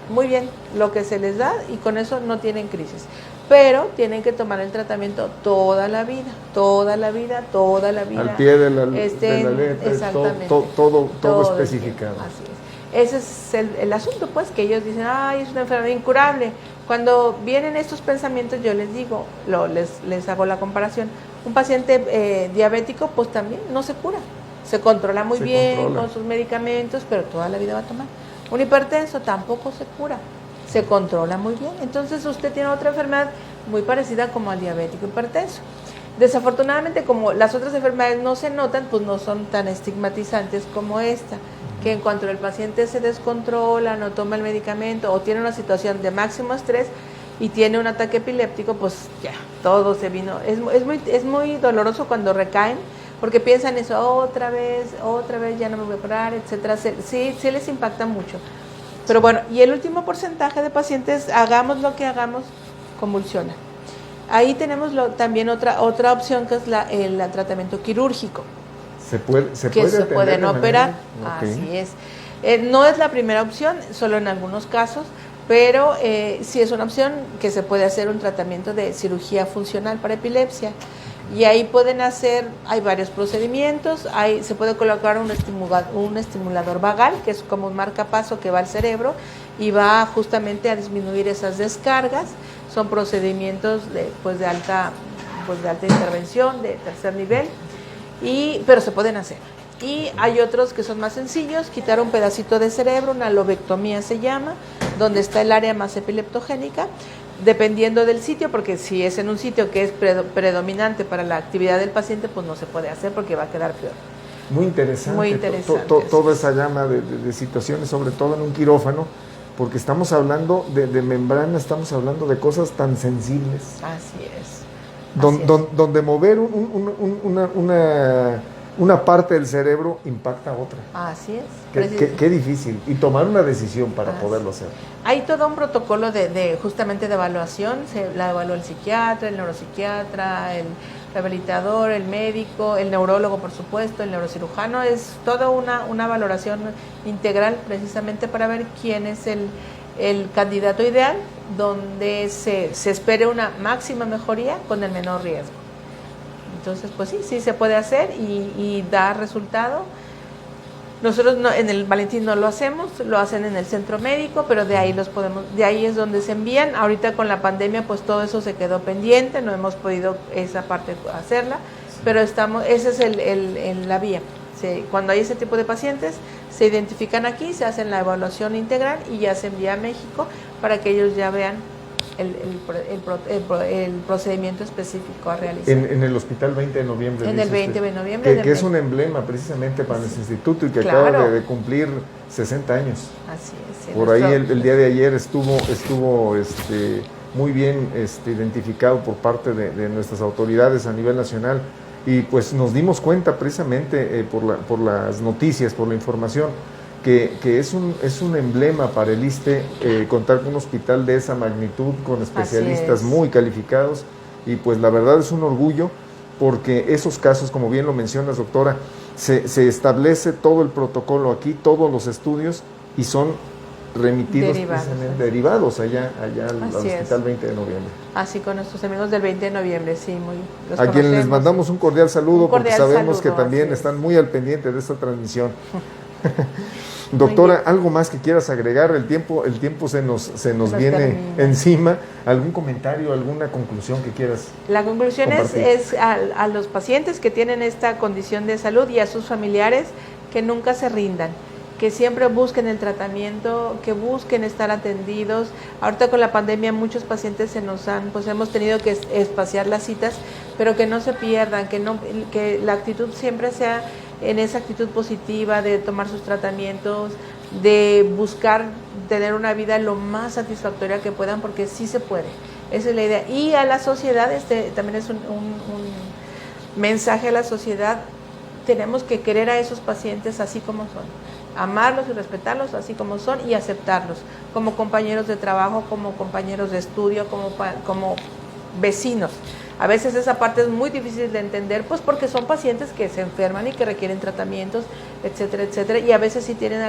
muy bien, lo que se les da y con eso no tienen crisis. Pero tienen que tomar el tratamiento toda la vida. Al pie de la letra, exactamente, todo especificado. Así es. Ese es el asunto, pues, que ellos dicen, ay, es una enfermedad incurable. Cuando vienen estos pensamientos, yo les digo, les hago la comparación. Un paciente diabético, pues también no se cura. Se controla muy bien con sus medicamentos, pero toda la vida va a tomar. Un hipertenso tampoco se cura, se controla muy bien. Entonces usted tiene otra enfermedad muy parecida como al diabético hipertenso. Desafortunadamente, como las otras enfermedades no se notan, pues no son tan estigmatizantes como esta. que en cuanto el paciente se descontrola, no toma el medicamento o tiene una situación de máximo estrés y tiene un ataque epiléptico, pues ya, todo se vino. Es muy doloroso cuando recaen, porque piensan eso, otra vez, ya no me voy a curar, etcétera. Sí les impacta mucho. Pero bueno, y el último porcentaje de pacientes, hagamos lo que hagamos, convulsiona. Ahí tenemos también otra opción, que es el tratamiento quirúrgico. Se pueden operar, okay. Así es. No es la primera opción, solo en algunos casos, pero sí es una opción que se puede hacer un tratamiento de cirugía funcional para epilepsia. Y ahí pueden hay varios procedimientos, se puede colocar un estimulador vagal, que es como un marcapaso que va al cerebro y va justamente a disminuir esas descargas. Son procedimientos de alta intervención, de tercer nivel, pero se pueden hacer. Y hay otros que son más sencillos, quitar un pedacito de cerebro, una lobectomía se llama, donde está el área más epileptogénica, dependiendo del sitio, porque si es en un sitio que es predominante para la actividad del paciente, pues no se puede hacer porque va a quedar peor. Muy interesante. Toda esa gama de situaciones, sobre todo en un quirófano, porque estamos hablando de membrana, estamos hablando de cosas tan sensibles. Así es. Donde mover una parte del cerebro impacta a otra. Así es. Qué difícil. Y tomar una decisión para poderlo hacer. Hay todo un protocolo justamente de evaluación. La evalúa el psiquiatra, el neuropsiquiatra, el rehabilitador, el médico, el neurólogo, por supuesto, el neurocirujano. Es toda una valoración integral precisamente para ver quién es el candidato ideal, donde se espere una máxima mejoría con el menor riesgo. Entonces, pues sí se puede hacer y da resultado. Nosotros en el Valentín no lo hacemos, lo hacen en el centro médico, pero de ahí es donde se envían. Ahorita con la pandemia, pues todo eso se quedó pendiente, no hemos podido esa parte hacerla, pero esa es la vía. Cuando hay ese tipo de pacientes, se identifican aquí, se hacen la evaluación integral y ya se envía a México para que ellos ya vean el procedimiento específico a realizar. En el Hospital 20 de Noviembre. En el 20 de noviembre. Que es un emblema precisamente para ese instituto y que acaba de cumplir 60 años. Así es. Por ahí el día de ayer estuvo muy bien identificado por parte de nuestras autoridades a nivel nacional y pues nos dimos cuenta precisamente por las noticias, por la información, que es un emblema para el ISSSTE contar con un hospital de esa magnitud, con especialistas muy calificados, y pues la verdad es un orgullo, porque esos casos, como bien lo mencionas, doctora, se establece todo el protocolo aquí, todos los estudios, y son remitidos derivados allá al Hospital 20 de Noviembre. Así con nuestros amigos del 20 de noviembre, sí, a quienes les mandamos un cordial saludo, porque sabemos que también están muy al pendiente de esta transmisión. Doctora, ¿algo más que quieras agregar? El tiempo se nos viene encima. ¿Algún comentario, alguna conclusión que quieras La conclusión compartir? es a los pacientes que tienen esta condición de salud y a sus familiares que nunca se rindan, que siempre busquen el tratamiento, que busquen estar atendidos. Ahorita con la pandemia muchos pacientes hemos tenido que espaciar las citas, pero que no se pierdan, que la actitud siempre sea en esa actitud positiva de tomar sus tratamientos, de buscar tener una vida lo más satisfactoria que puedan, porque sí se puede. Esa es la idea. Y a la sociedad, también es un mensaje a la sociedad, tenemos que querer a esos pacientes así como son, amarlos y respetarlos así como son y aceptarlos como compañeros de trabajo, como compañeros de estudio, como vecinos. A veces esa parte es muy difícil de entender, pues porque son pacientes que se enferman y que requieren tratamientos, etcétera, etcétera, y a veces sí tienen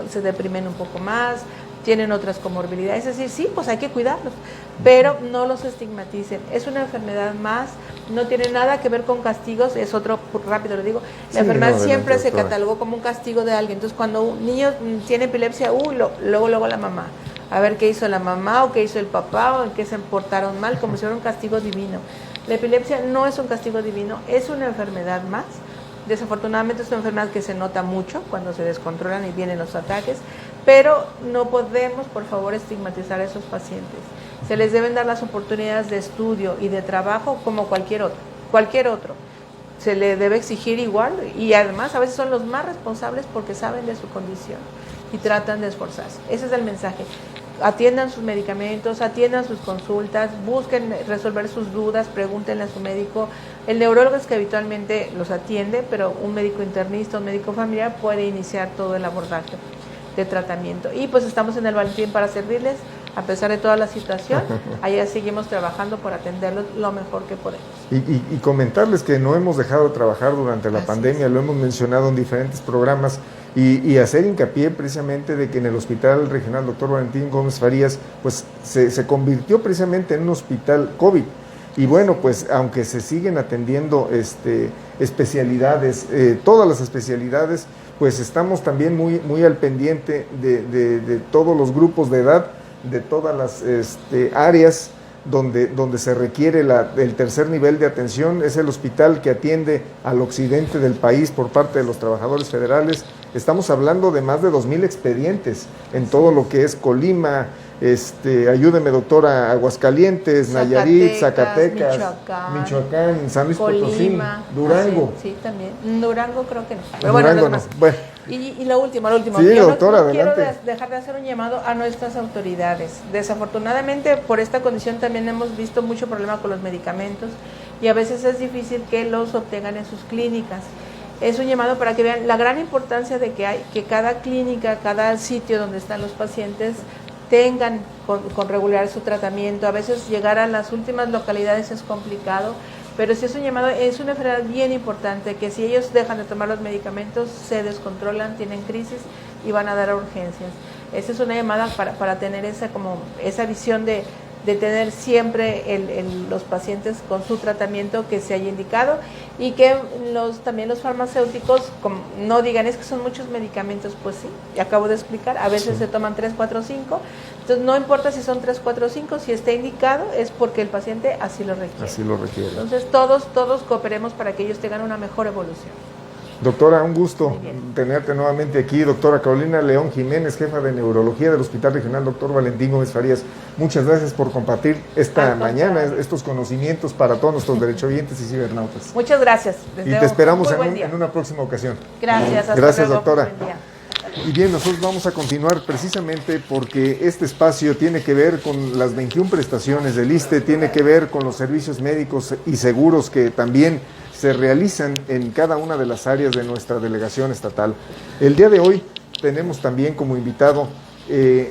se deprimen un poco más, tienen otras comorbilidades, es decir, sí, pues hay que cuidarlos, pero no los estigmaticen. Es una enfermedad más, no tiene nada que ver con castigos, es otro, rápido lo digo, la enfermedad siempre se catalogó como un castigo de alguien. Entonces cuando un niño tiene epilepsia, luego la mamá, a ver qué hizo la mamá o qué hizo el papá o en qué se portaron mal, como si fuera un castigo divino. La epilepsia no es un castigo divino, es una enfermedad más. Desafortunadamente es una enfermedad que se nota mucho cuando se descontrolan y vienen los ataques, pero no podemos, por favor, estigmatizar a esos pacientes. Se les deben dar las oportunidades de estudio y de trabajo como cualquier otro. se le debe exigir igual, y además a veces son los más responsables porque saben de su condición y tratan de esforzarse. Ese es el mensaje. Atiendan sus medicamentos, atiendan sus consultas, busquen resolver sus dudas, pregúntenle a su médico. El neurólogo es que habitualmente los atiende, pero un médico internista, un médico familiar puede iniciar todo el abordaje de tratamiento. Y pues estamos en el Valentín para servirles, a pesar de toda la situación. Allá seguimos trabajando por atenderlos lo mejor que podemos. Y comentarles que no hemos dejado de trabajar durante la pandemia, lo hemos mencionado en diferentes programas, y hacer hincapié precisamente de que en el Hospital Regional Dr. Valentín Gómez Farías pues se convirtió precisamente en un hospital COVID. Y bueno, pues aunque se siguen atendiendo especialidades, todas las especialidades, pues estamos también muy al pendiente de todos los grupos de edad, de todas las áreas donde se requiere el tercer nivel de atención. Es el hospital que atiende al occidente del país por parte de los trabajadores federales. Estamos hablando de más de 2,000 expedientes en todo lo que es Colima, ayúdeme doctora, Aguascalientes, Nayarit, Zacatecas, Michoacán, San Luis Potosí, Durango. Sí, también. Durango creo que no. Pero Durango no. Bueno. Y lo último. Sí, yo doctora, no quiero adelante. dejar de hacer un llamado a nuestras autoridades. Desafortunadamente, por esta condición también hemos visto mucho problema con los medicamentos y a veces es difícil que los obtengan en sus clínicas. Es un llamado para que vean la gran importancia de que cada clínica, cada sitio donde están los pacientes tengan con regularidad su tratamiento. A veces llegar a las últimas localidades es complicado, pero sí es un llamado, es una enfermedad bien importante, que si ellos dejan de tomar los medicamentos, se descontrolan, tienen crisis y van a dar a urgencias. Esa es una llamada para tener esa visión de tener siempre los pacientes con su tratamiento que se haya indicado, y que también los farmacéuticos no digan es que son muchos medicamentos. Pues sí, ya acabo de explicar, a veces se toman 3, 4, 5, entonces no importa si son 3, 4, 5, si está indicado es porque el paciente así lo requiere. Así lo requiere. Entonces todos cooperemos para que ellos tengan una mejor evolución. Doctora, un gusto tenerte nuevamente aquí. Doctora Carolina León Jiménez, jefa de neurología del Hospital Regional Dr. Valentín Gómez Farías. Muchas gracias por compartir esta mañana estos conocimientos para todos nuestros derechohabientes y cibernautas. Muchas gracias. Y te esperamos en una próxima ocasión. Gracias. Gracias, doctora. Y bien, nosotros vamos a continuar precisamente porque este espacio tiene que ver con las 21 prestaciones del ISSSTE, tiene que ver con los servicios médicos y seguros que también se realizan en cada una de las áreas de nuestra delegación estatal. El día de hoy tenemos también como invitado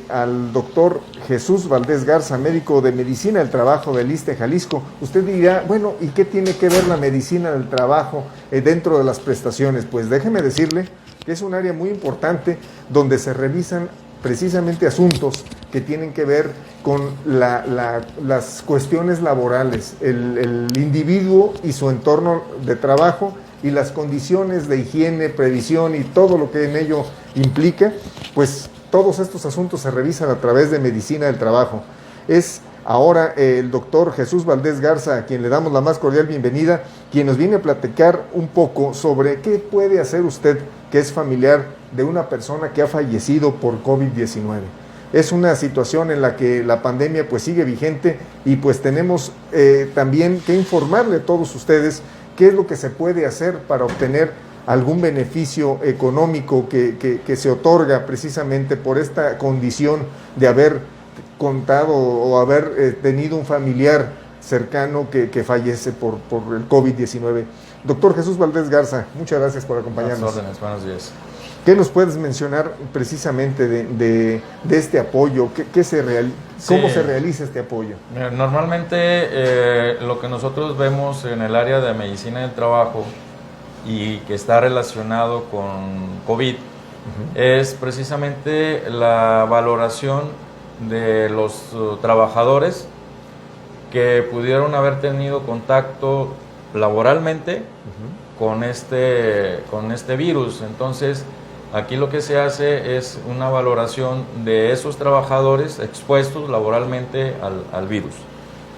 al doctor Jesús Valdés Garza, médico de Medicina del Trabajo del ISSSTE Jalisco. Usted dirá, bueno, ¿y qué tiene que ver la medicina del trabajo dentro de las prestaciones? Pues déjeme decirle que es un área muy importante donde se revisan precisamente asuntos que tienen que ver con las cuestiones laborales, el individuo y su entorno de trabajo y las condiciones de higiene, previsión y todo lo que en ello implica. Pues todos estos asuntos se revisan a través de Medicina del Trabajo. Es ahora el doctor Jesús Valdés Garza, a quien le damos la más cordial bienvenida, quien nos viene a platicar un poco sobre qué puede hacer usted, que es familiar de una persona que ha fallecido por COVID-19. Es una situación en la que la pandemia pues sigue vigente y pues tenemos también que informarle a todos ustedes qué es lo que se puede hacer para obtener algún beneficio económico que se otorga precisamente por esta condición de haber contado o haber tenido un familiar cercano que fallece por el COVID-19. Doctor Jesús Valdés Garza, muchas gracias por acompañarnos. Las órdenes, buenos días. ¿Qué nos puedes mencionar precisamente de este apoyo? ¿Cómo se realiza este apoyo? Normalmente lo que nosotros vemos en el área de medicina del trabajo y que está relacionado con COVID es precisamente la valoración de los trabajadores que pudieron haber tenido contacto laboralmente con este virus. Entonces, aquí lo que se hace es una valoración de esos trabajadores expuestos laboralmente al virus.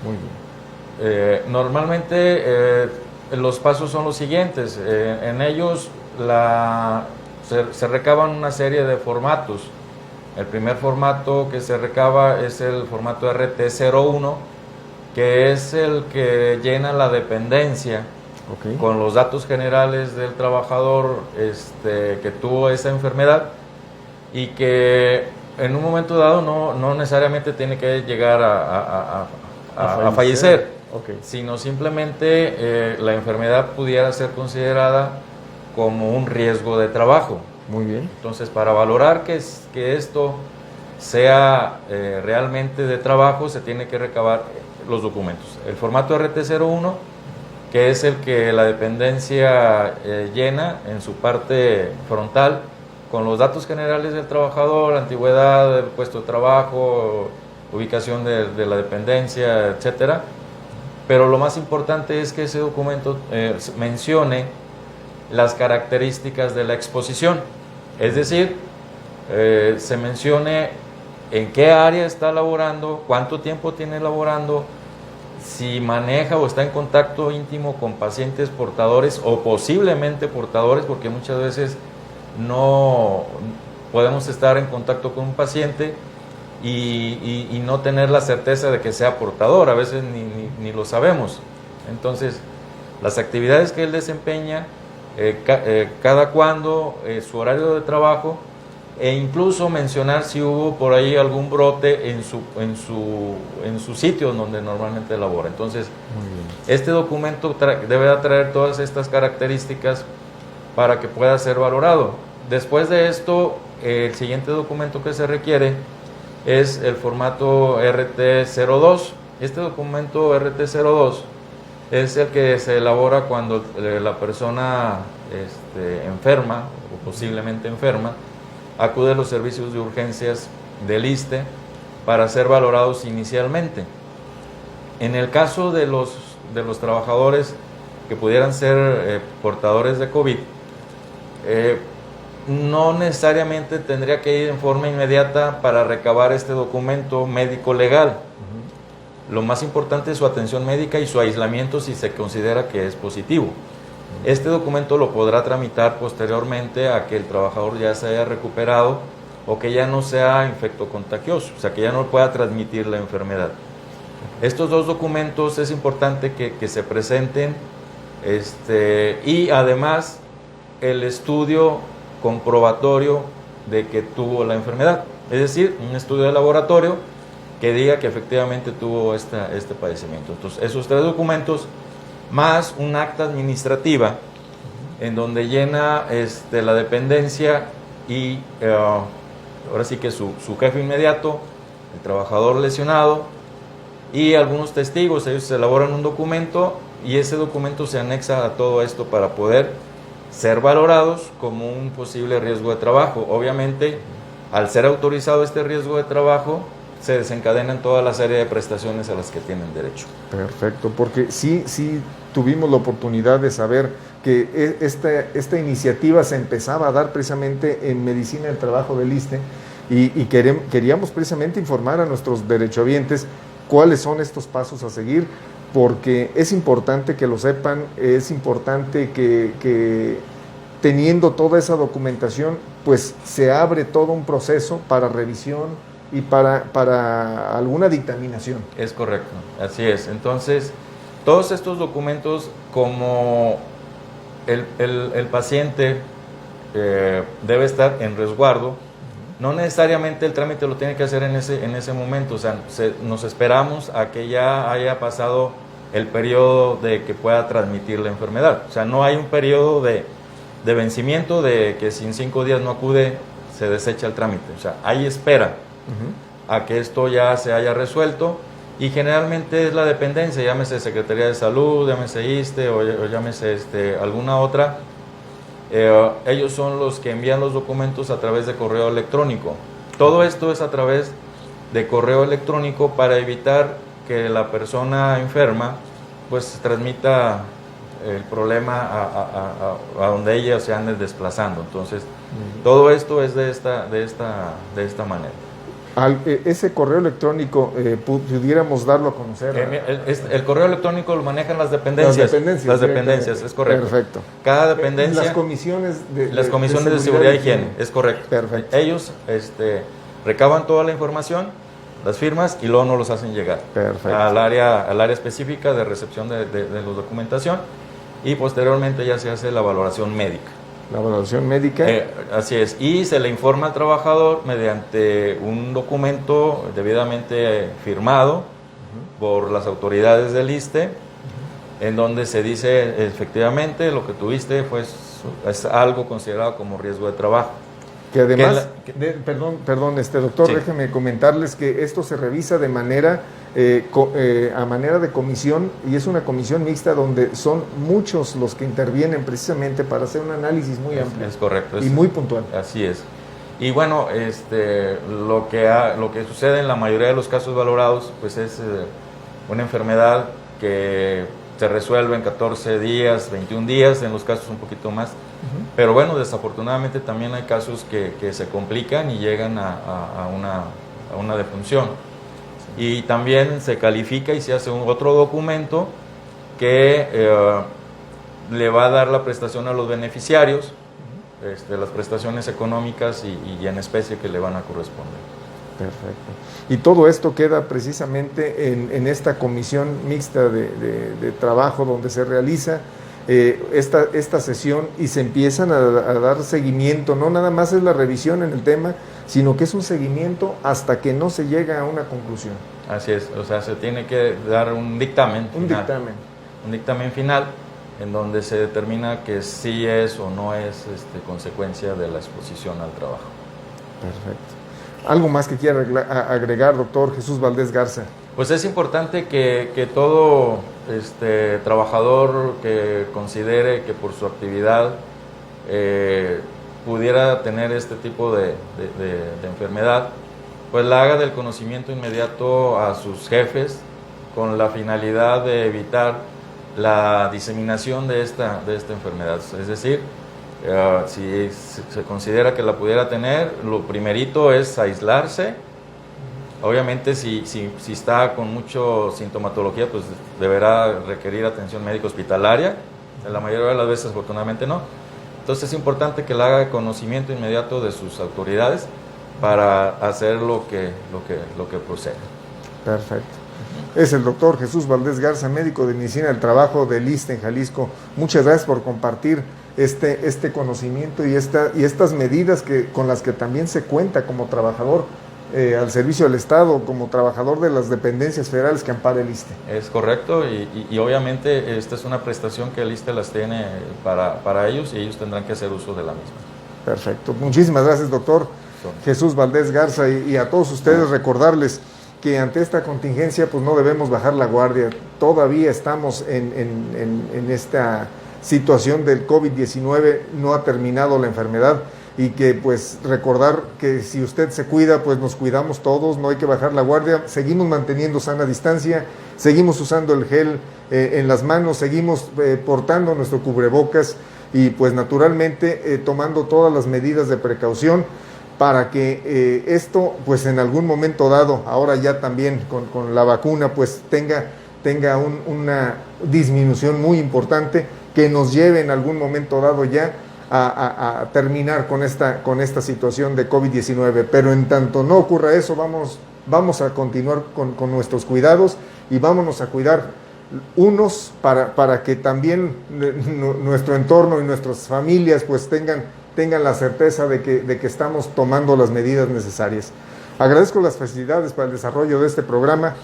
Muy bien. Normalmente los pasos son los siguientes. En ellos se recaban una serie de formatos. El primer formato que se recaba es el formato RT01, que es el que llena la dependencia Ok. con los datos generales del trabajador que tuvo esa enfermedad y que en un momento dado no necesariamente tiene que llegar a fallecer, Ok. sino simplemente la enfermedad pudiera ser considerada como un riesgo de trabajo. Muy bien. Entonces, para valorar que esto sea realmente de trabajo, se tiene que recabar los documentos. El formato RT01, que es el que la dependencia llena en su parte frontal, con los datos generales del trabajador, antigüedad del puesto de trabajo, ubicación de la dependencia, etcétera. Pero lo más importante es que ese documento mencione las características de la exposición, es decir, se mencione en qué área está laborando, cuánto tiempo tiene laborando, si maneja o está en contacto íntimo con pacientes portadores o posiblemente portadores, porque muchas veces no podemos estar en contacto con un paciente y no tener la certeza de que sea portador, a veces ni lo sabemos. Entonces, las actividades que él desempeña, cada cuándo, su horario de trabajo, e incluso mencionar si hubo por ahí algún brote en su sitio donde normalmente labora. Entonces, este documento debe traer todas estas características para que pueda ser valorado. Después de esto, el siguiente documento que se requiere es el formato RT02. Este documento RT02 es el que se elabora cuando la persona enferma o posiblemente enferma acude a los servicios de urgencias del ISSSTE para ser valorados inicialmente. En el caso de los trabajadores que pudieran ser portadores de COVID, no necesariamente tendría que ir en forma inmediata para recabar este documento médico legal. Lo más importante es su atención médica y su aislamiento si se considera que es positivo. Este documento lo podrá tramitar posteriormente a que el trabajador ya se haya recuperado o que ya no sea infectocontagioso, o sea, que ya no pueda transmitir la enfermedad. Estos dos documentos es importante que se presenten y además el estudio comprobatorio de que tuvo la enfermedad, es decir, un estudio de laboratorio que diga que efectivamente tuvo este padecimiento. Entonces, esos tres documentos más un acta administrativa en donde llena la dependencia y ahora sí que su jefe inmediato, el trabajador lesionado y algunos testigos. Ellos elaboran un documento y ese documento se anexa a todo esto para poder ser valorados como un posible riesgo de trabajo. Obviamente, al ser autorizado este riesgo de trabajo, se desencadenan toda la serie de prestaciones a las que tienen derecho. Perfecto, porque sí tuvimos la oportunidad de saber que esta iniciativa se empezaba a dar precisamente en Medicina del Trabajo del ISSSTE y queríamos precisamente informar a nuestros derechohabientes cuáles son estos pasos a seguir, porque es importante que lo sepan, es importante que teniendo toda esa documentación, pues se abre todo un proceso para revisión y para alguna dictaminación. Es correcto, así es. Entonces, todos estos documentos, como el paciente debe estar en resguardo, no necesariamente el trámite lo tiene que hacer en ese momento, o sea, nos esperamos a que ya haya pasado el periodo de que pueda transmitir la enfermedad. O sea, no hay un periodo de vencimiento de que si en 5 días no acude, se desecha el trámite. O sea, hay espera a que esto ya se haya resuelto, y generalmente es la dependencia, llámese Secretaría de Salud, llámese ISSSTE o llámese alguna otra. Ellos son los que envían los documentos a través de correo electrónico. Todo esto es a través de correo electrónico para evitar que la persona enferma pues transmita el problema a donde ella se ande desplazando. Entonces, todo esto es de esta manera. Ese correo electrónico, pudiéramos darlo a conocer. El correo electrónico lo manejan las dependencias. Las dependencias, es correcto. Perfecto. Cada dependencia. Las comisiones de seguridad y higiene, es correcto. Perfecto. Ellos recaban toda la información, las firmas, y luego nos los hacen llegar. Perfecto. al área específica de recepción de la documentación. y posteriormente ya se hace la valoración médica. La valoración médica. Así es, y se le informa al trabajador mediante un documento debidamente firmado por las autoridades del ISSSTE, en donde se dice efectivamente lo que tuviste es algo considerado como riesgo de trabajo. Que además, perdón, doctor, Sí. déjeme comentarles que esto se revisa de manera, a manera de comisión, y es una comisión mixta donde son muchos los que intervienen precisamente para hacer un análisis muy amplio. Es correcto. Y muy puntual. Así es. Y bueno, lo que sucede en la mayoría de los casos valorados, pues es una enfermedad que se resuelve en 14 días, 21 días, en los casos un poquito más. Pero bueno, desafortunadamente también hay casos que se complican y llegan a una defunción. Y también se califica y se hace otro documento que le va a dar la prestación a los beneficiarios, las prestaciones económicas y en especie que le van a corresponder. Perfecto. Y todo esto queda precisamente en esta comisión mixta de trabajo donde se realiza esta sesión y se empiezan a dar seguimiento. No nada más es la revisión en el tema, sino que es un seguimiento hasta que no se llega a una conclusión. Así es, o sea, se tiene que dar un dictamen final. Un dictamen final en donde se determina que sí es o no es consecuencia de la exposición al trabajo. Perfecto. ¿Algo más que quiera agregar, doctor Jesús Valdés Garza? Pues es importante que todo trabajador que considere que por su actividad pudiera tener este tipo de enfermedad, pues la haga del conocimiento inmediato a sus jefes con la finalidad de evitar la diseminación de esta enfermedad. Es decir, si se considera que la pudiera tener, lo primerito es aislarse. Obviamente si está con mucha sintomatología, pues deberá requerir atención médica hospitalaria. En la mayoría de las veces, afortunadamente, no. Entonces es importante que la haga de conocimiento inmediato de sus autoridades para hacer lo que procede. Perfecto. Es el doctor Jesús Valdés Garza, médico de medicina del trabajo del ISSSTE en Jalisco. Muchas gracias por compartir este conocimiento y estas medidas con las que también se cuenta como trabajador al servicio del Estado, como trabajador de las dependencias federales que ampara el ISSSTE. Es correcto, y obviamente esta es una prestación que el ISSSTE las tiene para ellos, y ellos tendrán que hacer uso de la misma. Perfecto. Muchísimas gracias, doctor Jesús Valdés Garza, y a todos ustedes recordarles que ante esta contingencia pues no debemos bajar la guardia. Todavía estamos en esta situación del COVID-19, no ha terminado la enfermedad, y que pues recordar que si usted se cuida, pues nos cuidamos todos, no hay que bajar la guardia, seguimos manteniendo sana distancia, seguimos usando el gel en las manos, seguimos portando nuestro cubrebocas y pues naturalmente tomando todas las medidas de precaución para que esto pues en algún momento dado, ahora ya también con la vacuna, pues tenga una disminución muy importante que nos lleve en algún momento dado ya a terminar con esta situación de COVID-19. Pero en tanto no ocurra eso, vamos a continuar con nuestros cuidados y vámonos a cuidar unos para que también nuestro entorno y nuestras familias pues tengan la certeza de que estamos tomando las medidas necesarias. Agradezco las facilidades para el desarrollo de este programa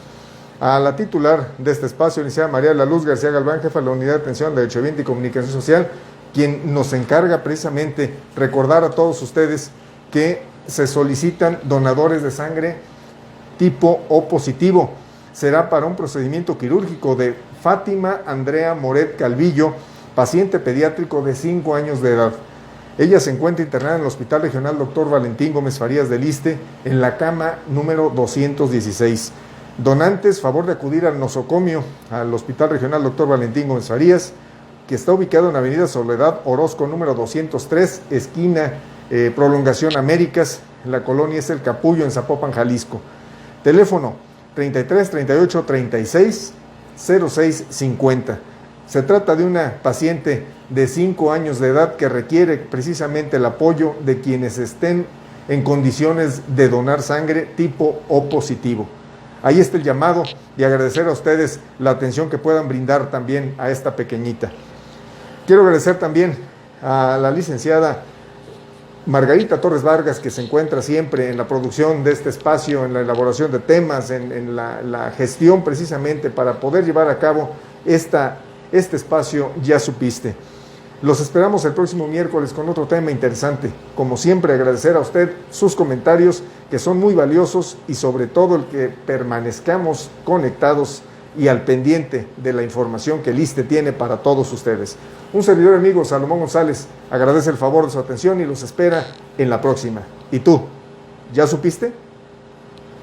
a la titular de este espacio, licenciada María de la Luz García Galván, jefa de la Unidad de Atención, Derecho Ambiente y Comunicación Social, quien nos encarga precisamente recordar a todos ustedes que se solicitan donadores de sangre tipo O positivo. Será para un procedimiento quirúrgico de Fátima Andrea Moret Calvillo, paciente pediátrico de 5 años de edad. Ella se encuentra internada en el Hospital Regional Dr. Valentín Gómez Farías del ISSSTE en la cama número 216. Donantes, favor de acudir al nosocomio, al Hospital Regional Dr. Valentín Gómez Farías, que está ubicado en Avenida Soledad Orozco, número 203, esquina Prolongación Américas. La colonia es El Capullo, en Zapopan, Jalisco. Teléfono 33 38 36 06 50. Se trata de una paciente de 5 años de edad que requiere precisamente el apoyo de quienes estén en condiciones de donar sangre tipo O positivo. Ahí está el llamado, y agradecer a ustedes la atención que puedan brindar también a esta pequeñita. Quiero agradecer también a la licenciada Margarita Torres Vargas, que se encuentra siempre en la producción de este espacio, en la elaboración de temas, en la gestión precisamente para poder llevar a cabo este espacio Ya Supiste. Los esperamos el próximo miércoles con otro tema interesante. Como siempre, agradecer a usted sus comentarios, que son muy valiosos, y sobre todo el que permanezcamos conectados y al pendiente de la información que el ISSSTE tiene para todos ustedes. Un servidor amigo, Salomón González, agradece el favor de su atención y los espera en la próxima. ¿Y tú? ¿Ya supiste?